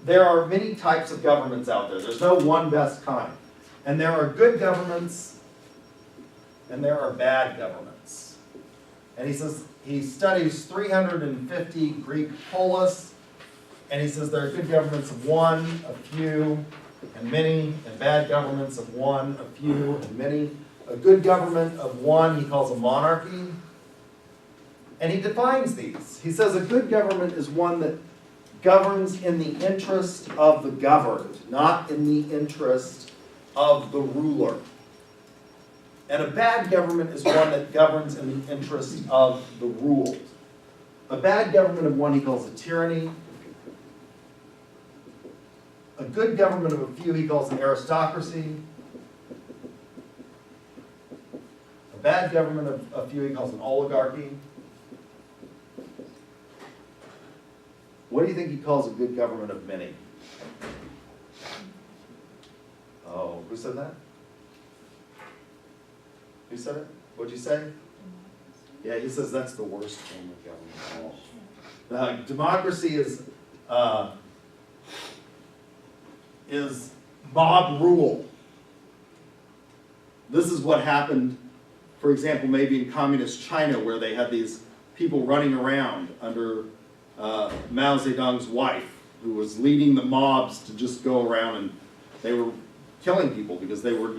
there are many types of governments out there. There's no one best kind. And there are good governments, and there are bad governments. And he says, he studies 350 Greek polis, and he says there are good governments of one, a few, and many, and bad governments of one, a few, and many. A good government of one he calls a monarchy, and he defines these. He says a good government is one that governs in the interest of the governed, not in the interest of the ruler. And a bad government is one that governs in the interest of the ruled. A bad government of one he calls a tyranny. A good government of a few he calls an aristocracy. A bad government of a few he calls an oligarchy. What do you think he calls a good government of many? Oh, who said that? Who said it? What'd you say? Yeah, he says that's the worst form of government of all. Democracy is mob rule. This is what happened, for example, maybe in communist China, where they had these people running around under Mao Zedong's wife, who was leading the mobs to just go around, and they were killing people because they were,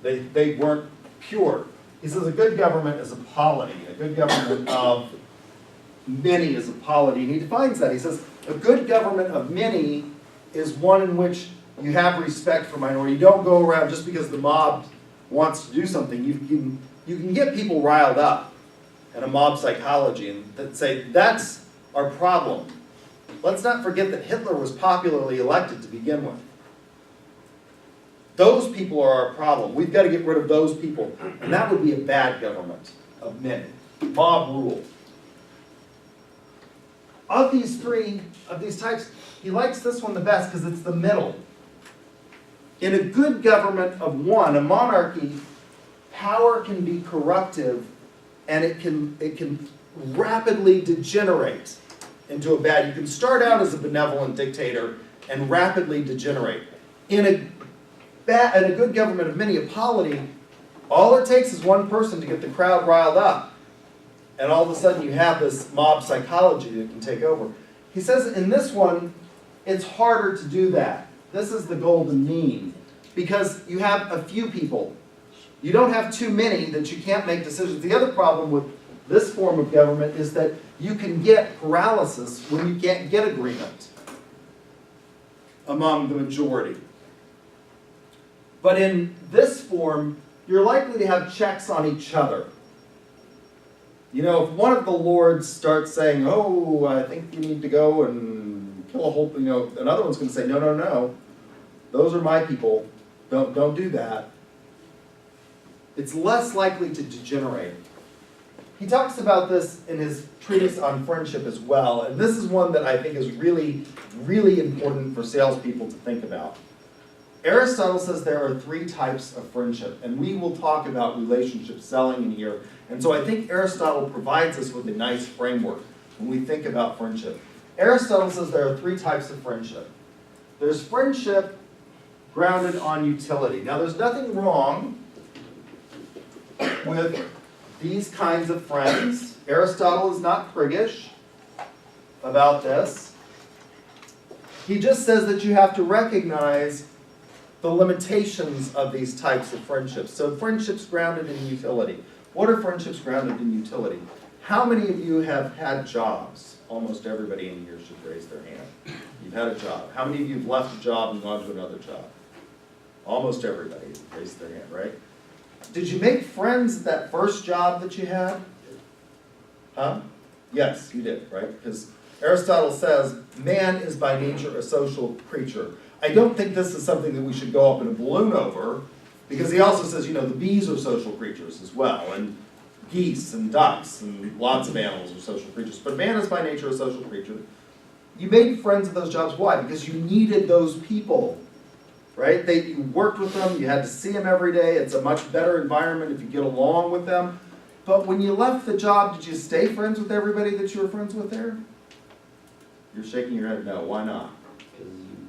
they weren't pure. He says a good government is a polity. A good government of many is a polity. And he defines that. He says a good government of many is one in which you have respect for minority. You don't go around just because the mob wants to do something. You can get people riled up in a mob psychology and that say that's our problem. Let's not forget that Hitler was popularly elected to begin with. Those people are our problem. We've got to get rid of those people. And that would be a bad government of many. Mob rule. Of these three, of these types, he likes this one the best because it's the middle. In a good government of one, a monarchy, power can be corruptive and it can rapidly degenerate into a bad. You can start out as a benevolent dictator and rapidly degenerate. In a good government of many, a polity, all it takes is one person to get the crowd riled up. And all of a sudden you have this mob psychology that can take over. He says in this one, it's harder to do that. This is the golden mean. Because you have a few people. You don't have too many that you can't make decisions. The other problem with this form of government is that you can get paralysis when you can't get agreement among the majority. But in this form, you're likely to have checks on each other. If one of the lords starts saying, oh, I think you need to go and kill a whole, another one's going to say, no, those are my people, don't do that. It's less likely to degenerate. He talks about this in his treatise on friendship as well, and this is one that I think is really, really important for salespeople to think about. Aristotle says there are three types of friendship, and we will talk about relationship selling in here. And so I think Aristotle provides us with a nice framework when we think about friendship. Aristotle says there are three types of friendship. There's friendship grounded on utility. Now there's nothing wrong with these kinds of friends. Aristotle is not priggish about this. He just says that you have to recognize the limitations of these types of friendships. So friendships grounded in utility. What are friendships grounded in utility? How many of you have had jobs? Almost everybody in here should raise their hand. You've had a job. How many of you have left a job and gone to another job? Almost everybody raised their hand, right? Did you make friends at that first job that you had? Huh? Yes, you did, right? Because Aristotle says man is by nature a social creature. I don't think this is something that we should go up in a balloon over, because he also says, the bees are social creatures as well, and geese and ducks and lots of animals are social creatures. But man is by nature a social creature. You made friends at those jobs. Why? Because you needed those people, right? You worked with them. You had to see them every day. It's a much better environment if you get along with them. But when you left the job, did you stay friends with everybody that you were friends with there? You're shaking your head no. Why not? Because you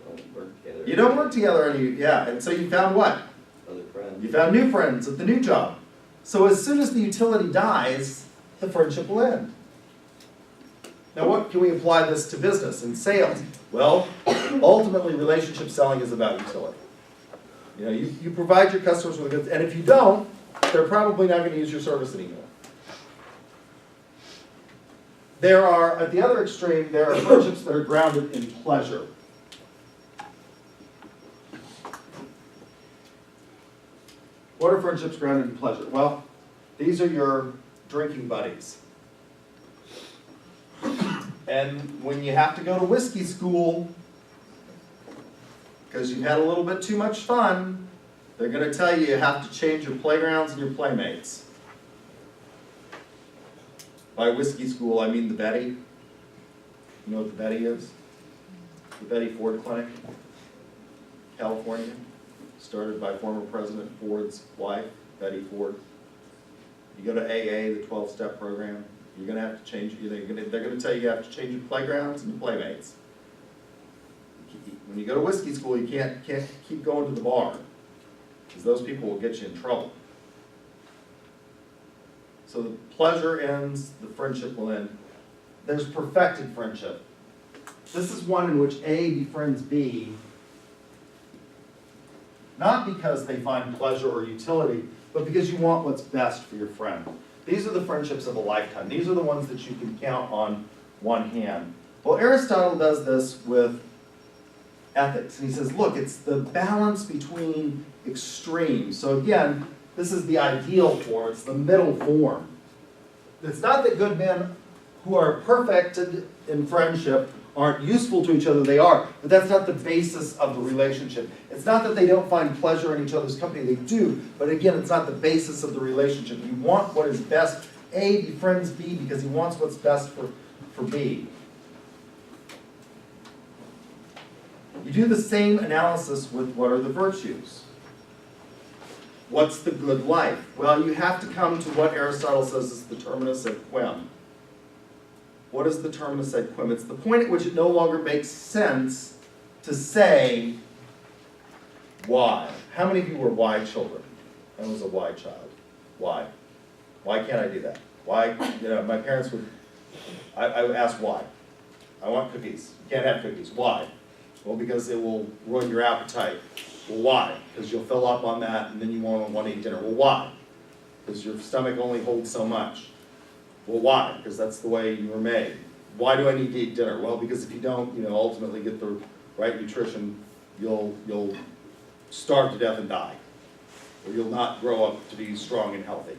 don't work together. You don't work together, and so you found what? Other friends. You found new friends at the new job. So as soon as the utility dies, the friendship will end. Now what can we apply this to business and sales? Well, ultimately relationship selling is about utility. You provide your customers with goods, and if you don't, they're probably not going to use your service anymore. There are, at the other extreme, there are friendships that are grounded in pleasure. What are friendships grounded in pleasure? Well, these are your drinking buddies. And when you have to go to whiskey school, because you've had a little bit too much fun, they're going to tell you have to change your playgrounds and your playmates. By whiskey school, I mean the Betty. You know what the Betty is? The Betty Ford Clinic, California, started by former President Ford's wife, Betty Ford. You go to AA, the 12-step program, you're going to have to change, they're going to tell you have to change your playgrounds and your playmates. When you go to whiskey school, you can't keep going to the bar, because those people will get you in trouble. So the pleasure ends, the friendship will end. There's perfected friendship. This is one in which A befriends B, not because they find pleasure or utility, but because you want what's best for your friend. These are the friendships of a lifetime. These are the ones that you can count on one hand. Well, Aristotle does this with ethics, and he says, look, it's the balance between extremes. So again, this is the ideal form, it's the middle form. It's not that good men who are perfected in friendship aren't useful to each other, they are, but that's not the basis of the relationship. It's not that they don't find pleasure in each other's company, they do, but again, it's not the basis of the relationship. You want what is best. A befriends B because he wants what's best for B. You do the same analysis with what are the virtues. What's the good life? Well, you have to come to what Aristotle says is the terminus et quem. What is the terminus et quem? It's the point at which it no longer makes sense to say why. How many of you were why children? I was a why child. Why? Why can't I do that? Why, my parents would, I would ask why. I want cookies. You can't have cookies. Why? Well, because it will ruin your appetite. Well, why? Because you'll fill up on that and then you won't want to eat dinner. Well, why? Because your stomach only holds so much. Well, why? Because that's the way you were made. Why do I need to eat dinner? Well, because if you don't, ultimately get the right nutrition, you'll starve to death and die. Or you'll not grow up to be strong and healthy.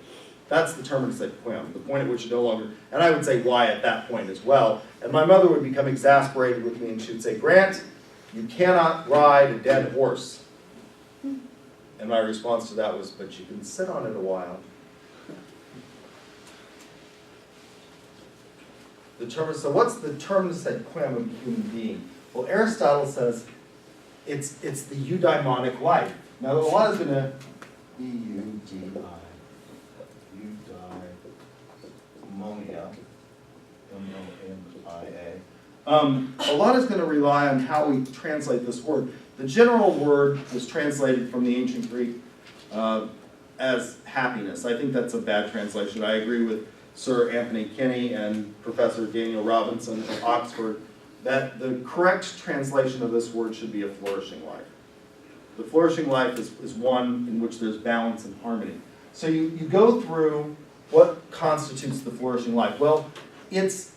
That's the terminus et quem, the point at which you no longer, and I would say why at that point as well. And my mother would become exasperated with me and she would say, Grant, you cannot ride a dead horse. And my response to that was, but you can sit on it a while. So what's the terminus et quem of a human being? Well, Aristotle says it's the eudaimonic life. Now, a lot is going to E-U-D-I, eudaimonia, M-O-N-I-A. A lot is going to rely on how we translate this word. The general word was translated from the ancient Greek as happiness. I think that's a bad translation. I agree with Sir Anthony Kinney and Professor Daniel Robinson at Oxford that the correct translation of this word should be a flourishing life. The flourishing life is one in which there's balance and harmony. So you go through what constitutes the flourishing life. Well, it's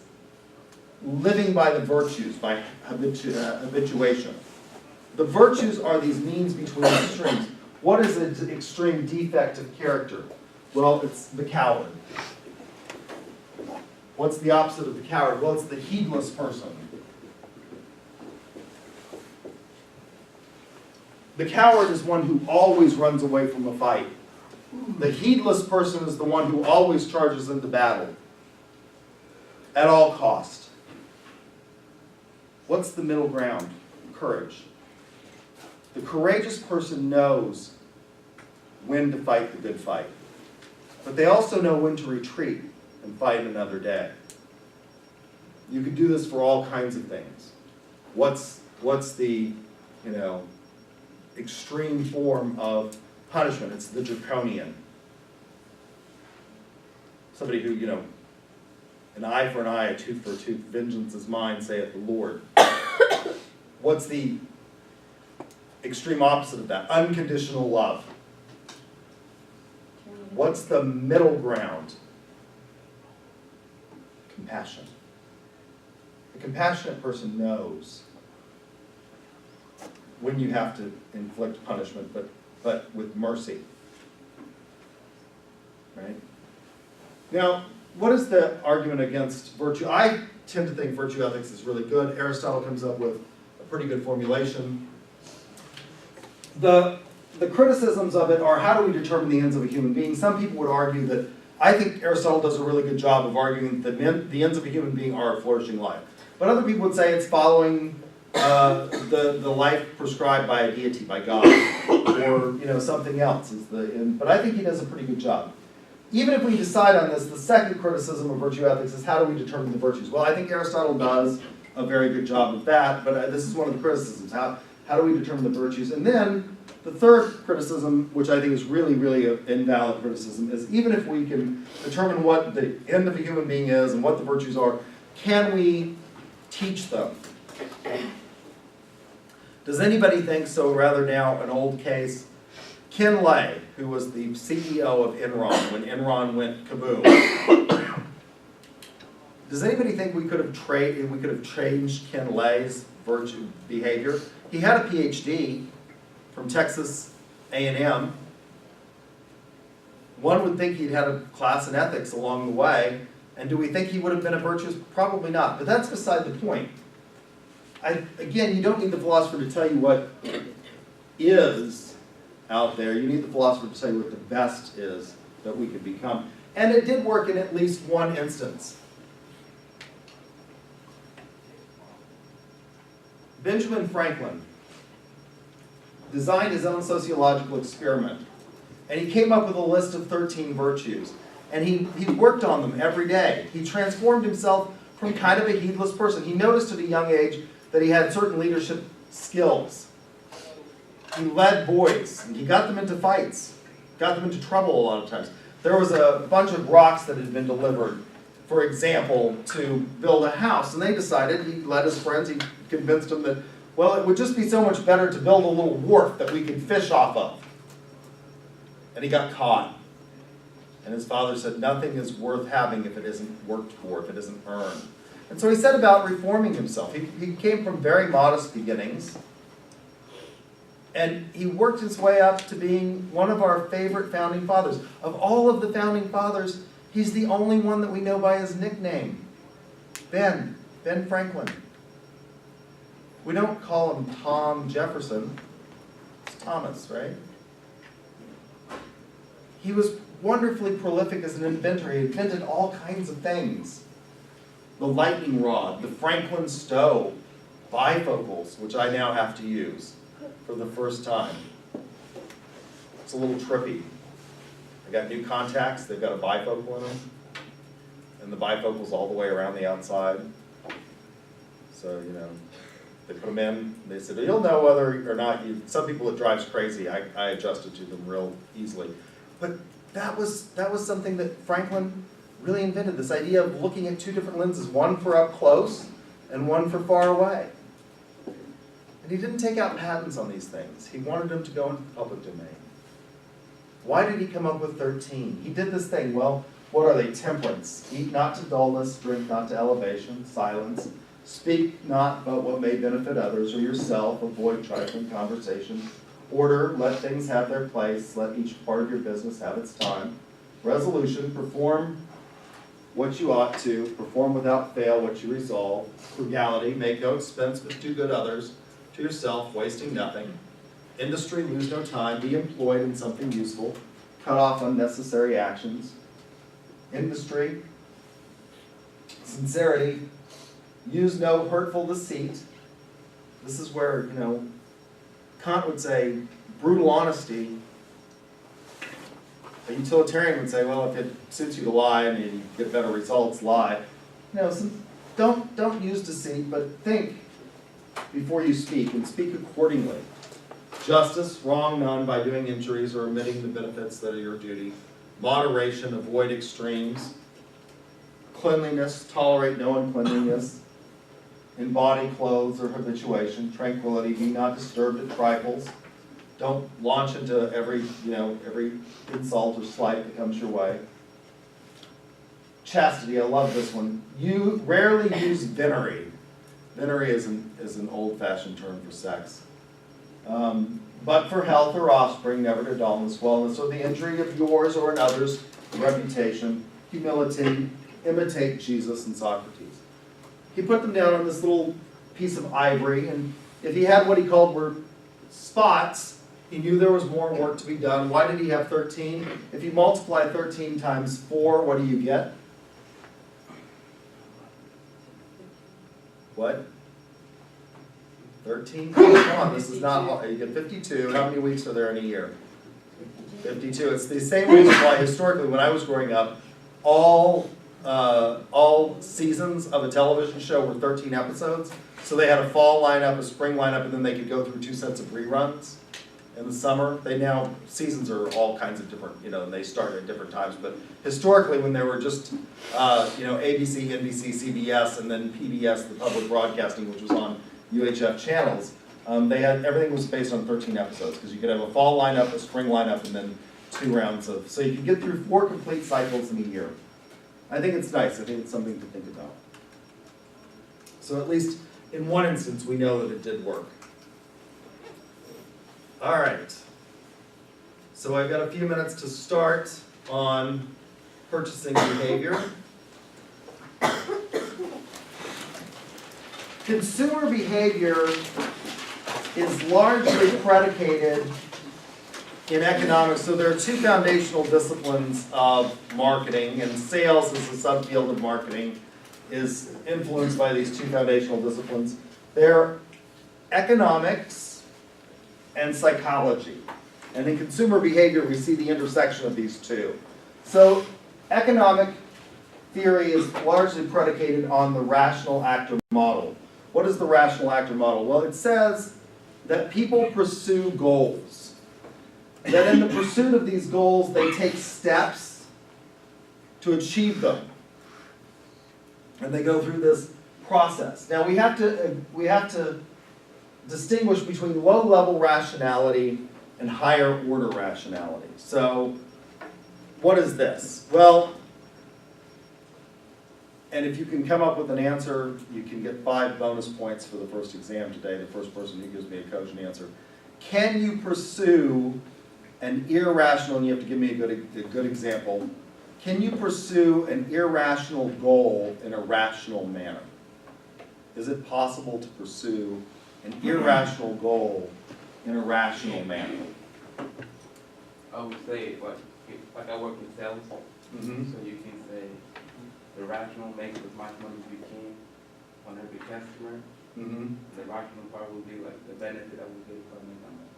living by the virtues, by habituation. The virtues are these means between extremes. What is an extreme defect of character? Well, it's the coward. What's the opposite of the coward? Well, it's the heedless person. The coward is one who always runs away from a fight. The heedless person is the one who always charges into battle at all cost. What's the middle ground? Courage. The courageous person knows when to fight the good fight, but they also know when to retreat and fight another day. You could do this for all kinds of things. What's the, extreme form of punishment? It's the draconian. Somebody who, an eye for an eye, a tooth for a tooth, vengeance is mine, saith the Lord. What's the extreme opposite of that? Unconditional love. What's the middle ground? Compassion. A compassionate person knows when you have to inflict punishment, but with mercy. Right? Now, what is the argument against virtue? I tend to think virtue ethics is really good. Aristotle comes up with a pretty good formulation. The criticisms of it are, how do we determine the ends of a human being? Some people would argue that, I think Aristotle does a really good job of arguing that the ends of a human being are a flourishing life. But other people would say it's following the life prescribed by a deity, by God, or something else is the end. But I think he does a pretty good job. Even if we decide on this, the second criticism of virtue ethics is, how do we determine the virtues? Well, I think Aristotle does a very good job of that, but this is one of the criticisms. How do we determine the virtues? And then the third criticism, which I think is really, really an invalid criticism, is even if we can determine what the end of a human being is and what the virtues are, can we teach them? Does anybody think so? Rather now, an old case, Ken Lay, who was the CEO of Enron when Enron went kaboom. Does anybody think we could have changed Ken Lay's virtue behavior? He had a PhD from Texas A&M. One would think he'd had a class in ethics along the way, and do we think he would have been a virtuous? Probably not, but that's beside the point. Again, you don't need the philosopher to tell you what is out there. You need the philosopher to tell you what the best is that we could become. And it did work in at least one instance. Benjamin Franklin designed his own sociological experiment, and he came up with a list of 13 virtues, and he worked on them every day. He transformed himself from kind of a heedless person. He noticed at a young age that he had certain leadership skills. He led boys, and he got them into fights, got them into trouble a lot of times. There was a bunch of rocks that had been delivered, for example, to build a house, and they decided, he led his friends, he convinced them that, well, it would just be so much better to build a little wharf that we could fish off of. And he got caught. And his father said, nothing is worth having if it isn't worked for, if it isn't earned. And so he set about reforming himself. He came from very modest beginnings. And he worked his way up to being one of our favorite founding fathers. Of all of the founding fathers, he's the only one that we know by his nickname. Ben Franklin. We don't call him Tom Jefferson. It's Thomas, right? He was wonderfully prolific as an inventor. He invented all kinds of things. The lightning rod, the Franklin stove, bifocals, which I now have to use for the first time. It's a little trippy. I got new contacts, they've got a bifocal in them, and the bifocal's all the way around the outside. So, they put them in, they said, you'll know whether or not some people it drives crazy. I adjusted to them real easily. But that was something that Franklin really invented, this idea of looking at two different lenses, one for up close and one for far away. And he didn't take out patents on these things. He wanted them to go into the public domain. Why did he come up with 13? He did this thing, well, what are they? Temperance. Eat not to dullness, drink not to elevation, silence. Speak not but what may benefit others or yourself. Avoid trifling conversation. Order, let things have their place. Let each part of your business have its time. Resolution, perform what you ought to. Perform without fail what you resolve. Frugality, make no expense but do good others. To yourself, wasting nothing. Industry, lose no time. Be employed in something useful. Cut off unnecessary actions. Industry. Sincerity. Use no hurtful deceit. This is where, Kant would say brutal honesty. A utilitarian would say, well, if it suits you to lie and you get better results, lie. Don't use deceit, but think before you speak, and speak accordingly. Justice, wrong none by doing injuries or omitting the benefits that are your duty. Moderation, avoid extremes. Cleanliness, tolerate no uncleanliness. Embody clothes or habituation. Tranquility, be not disturbed at trifles. Don't launch into every insult or slight that comes your way. Chastity, I love this one. You rarely use venery. Venery is an old-fashioned term for sex. But for health or offspring, never to dullness, wellness, or the injury of yours or another's reputation, humility, imitate Jesus and Socrates. He put them down on this little piece of ivory, and if he had what he called were spots, he knew there was more work to be done. Why did he have 13? If you multiply 13 times 4, what do you get? What? 13? Come on, this is not hard. You get 52. How many weeks are there in a year? 52. It's the same reason why historically, when I was growing up, all seasons of a television show were 13 episodes. So they had a fall lineup, a spring lineup, and then they could go through 2 sets of reruns in the summer. Seasons are all kinds of different, and they start at different times. But historically, when there were just, ABC, NBC, CBS, and then PBS, the public broadcasting, which was on UHF channels, everything was based on 13 episodes, because you could have a fall lineup, a spring lineup, and then 2 rounds of, so you could get through 4 complete cycles in a year. I think it's nice. I think it's something to think about. So at least in one instance, we know that it did work. All right. So I've got a few minutes to start on purchasing behavior. Consumer behavior is largely predicated in economics. So there are 2 foundational disciplines of marketing, and sales is a subfield of marketing, is influenced by these 2 foundational disciplines. They're economics and psychology. And in consumer behavior, we see the intersection of these 2. So economic theory is largely predicated on the rational actor model. What is the rational actor model? Well, it says that people pursue goals. That in the pursuit of these goals, they take steps to achieve them. And they go through this process. Now we have to distinguish between low-level rationality and higher-order rationality. So what is this? Well, and if you can come up with an answer, you can get 5 bonus points for the first exam today, the first person who gives me a cogent answer. Can you pursue an irrational, and you have to give me a good example, can you pursue an irrational goal in a rational manner? Is it possible to pursue an irrational goal in a rational manner? I would say, like I work in sales, Mm-hmm. so you can say the rational make as much money as you can on every customer. Mm-hmm. The rational part would be like the benefit I would get from making that much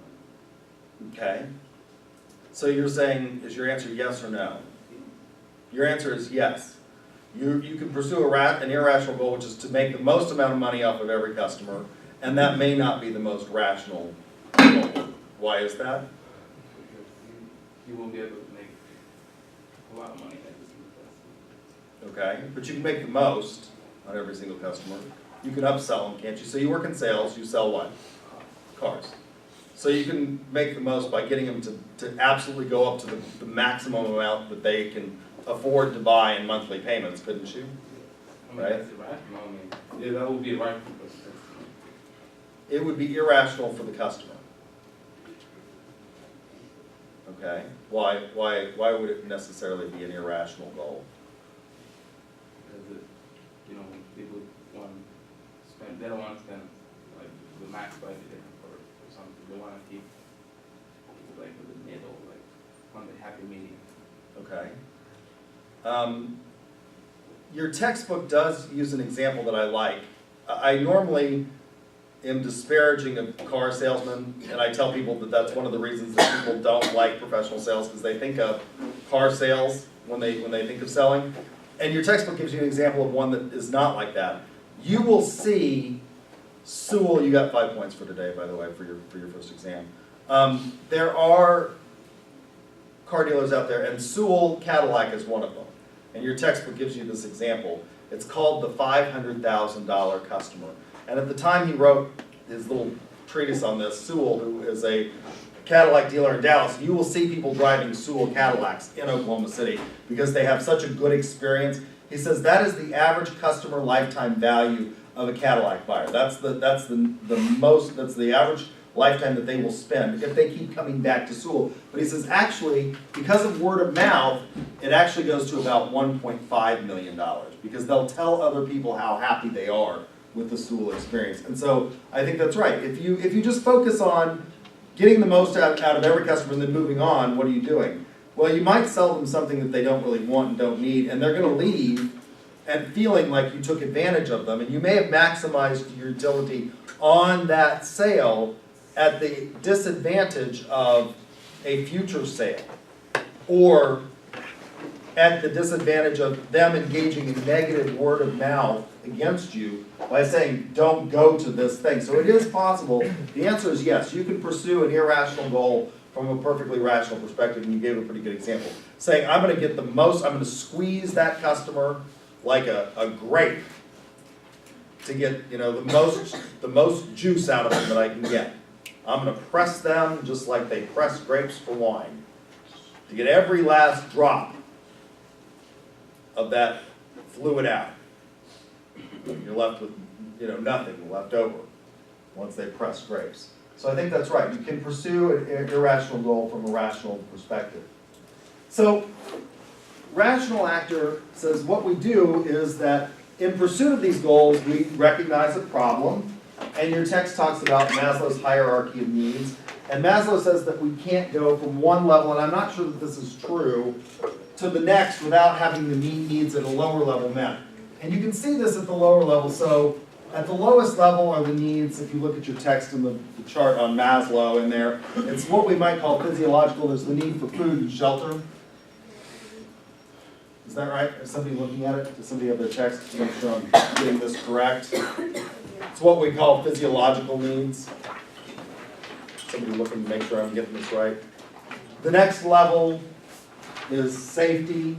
money. Okay. So you're saying, is your answer yes or no? Your answer is yes. You can pursue an irrational goal, which is to make the most amount of money off of every customer, and that may not be the most rational goal. Why is that? Because you won't be able to make a lot of money every single customer. Okay, but you can make the most on every single customer. You can upsell them, can't you? So you work in sales, you sell what? Cars. So you can make the most by getting them to absolutely go up to the maximum amount that they can afford to buy in monthly payments, couldn't you? I mean, Right. that's irrational. I mean, yeah, that would be irrational for the customer. It would be irrational for the customer. Okay, why would it necessarily be an irrational goal? Because people want to spend, they don't want to spend like the max budget for something. They want to keep like with the middle, like on the happy medium. Okay. Your textbook does use an example that I like. I normally am disparaging of car salesmen, and I tell people that that's one of the reasons that people don't like professional sales, because they think of car sales when they think of selling. And your textbook gives you an example of one that is not like that. You will see Sewell. You got 5 points for today, by the way, for your first exam. There are car dealers out there, and Sewell Cadillac is one of them. And your textbook gives you this example. It's called the $500,000 customer. And at the time he wrote his little treatise on this, Sewell, who is a Cadillac dealer in Dallas, you will see people driving Sewell Cadillacs in Oklahoma City because they have such a good experience. He says that is the average customer lifetime value of a Cadillac buyer. That's the average lifetime that they will spend if they keep coming back to school. But he says actually, because of word of mouth, it actually goes to about $1.5 million because they'll tell other people how happy they are with the Sewell experience. And so I think that's right. If you just focus on getting the most out of every customer and then moving on, what are you doing? Well, you might sell them something that they don't really want and don't need, and they're going to leave and feeling like you took advantage of them, and you may have maximized your utility on that sale at the disadvantage of a future sale, or at the disadvantage of them engaging in negative word of mouth against you by saying, don't go to this thing. So it is possible. The answer is yes. You can pursue an irrational goal from a perfectly rational perspective, and you gave a pretty good example. Saying, I'm going to get the most, I'm going to squeeze that customer like a grape to get, the most juice out of them that I can get. I'm going to press them just like they press grapes for wine to get every last drop of that fluid out. You're left with, nothing left over once they press grapes. So I think that's right. You can pursue an irrational goal from a rational perspective. So, rational actor says what we do is that in pursuit of these goals, we recognize a problem, and your text talks about Maslow's hierarchy of needs, and Maslow says that we can't go from one level, and I'm not sure that this is true, to the next without having the needs at a lower level met. And you can see this at the lower level. So at the lowest level are the needs, if you look at your text in the chart on Maslow in there, it's what we might call physiological. There's the need for food and shelter. Is that right? Is somebody looking at it? Does somebody have their text to make sure I'm getting this correct? It's what we call physiological needs. Somebody looking to make sure I'm getting this right. The next level is safety.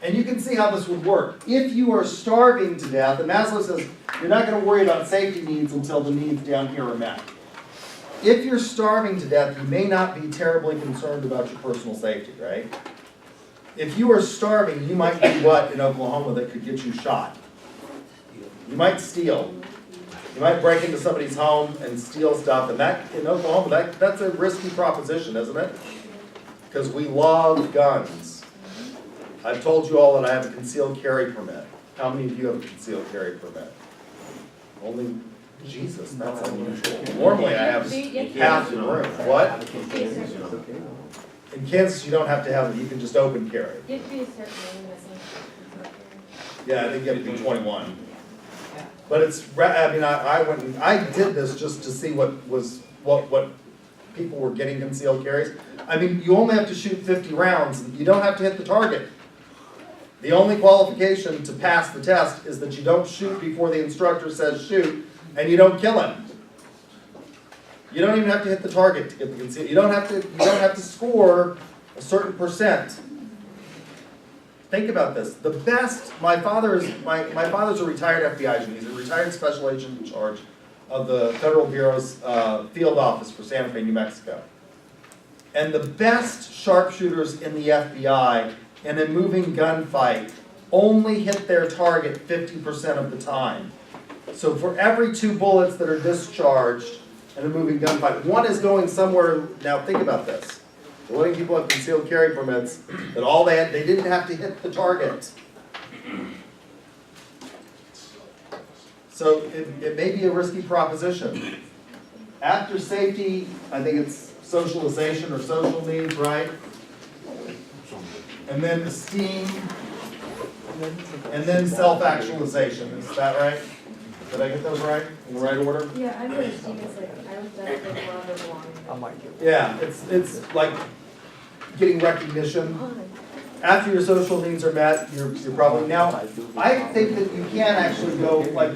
And you can see how this would work. If you are starving to death, and Maslow says you're not going to worry about safety needs until the needs down here are met. If you're starving to death, you may not be terribly concerned about your personal safety, right? If you are starving, you might do what in Oklahoma that could get you shot? You might steal. You might break into somebody's home and steal stuff, and that in Oklahoma, that's a risky proposition, isn't it? Because we love guns. I've told you all that I have a concealed carry permit. How many of you have a concealed carry permit? Only Jesus, that's unusual. Normally I have half the room. What? In Kansas, you don't have to have it, you can just open carry. You have to be a certain age, I think. Yeah, I think you have to be 21. But it's, I did this just to see what people were getting concealed carries. I mean, you only have to shoot 50 rounds, you don't have to hit the target. The only qualification to pass the test is that you don't shoot before the instructor says shoot, and you don't kill him. You don't even have to hit the target to get the concealed. You don't have to score a certain percent. Think about this. The best, my father's a retired FBI agent. He's a retired special agent in charge of the Federal Bureau's field office for Santa Fe, New Mexico. And the best sharpshooters in the FBI in a moving gunfight only hit their target 50% of the time. So for every 2 bullets that are discharged in a moving gunfight, one is going somewhere. Now think about this. We're letting people have concealed carry permits that all they didn't have to hit the target. So it may be a risky proposition. After safety, I think it's socialization or social needs, right? And then esteem, and then self-actualization. Is that right? Did I get those right? In the right order? Yeah, I know esteem is like, I was that like love or belonging. I might get Yeah, it's like getting recognition. After your social needs are met, you're probably, now, I think that you can actually go like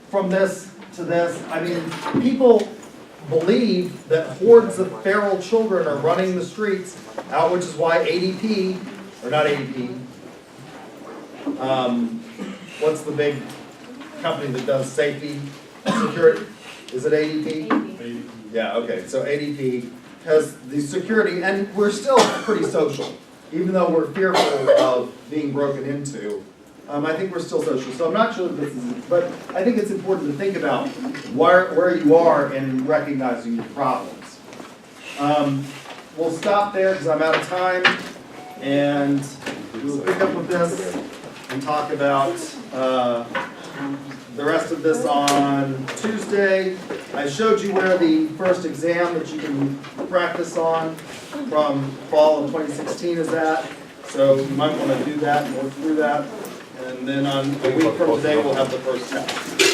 from this to this. I mean, people believe that hordes of feral children are running the streets out, which is why ADP, or not ADP, what's the big company that does safety, security? Is it ADP? ADP. Yeah, okay, so ADP has the security, and we're still pretty social. Even though we're fearful of being broken into, I think we're still social, so I'm not sure that this is, but I think it's important to think about where you are in recognizing your problems. We'll stop there because I'm out of time, and we'll pick up with this and talk about the rest of this on Tuesday. I showed you where the first exam that you can practice on from fall of 2016 is at, so you might want to do that and work through that. And then on a week from today, we'll have the first test.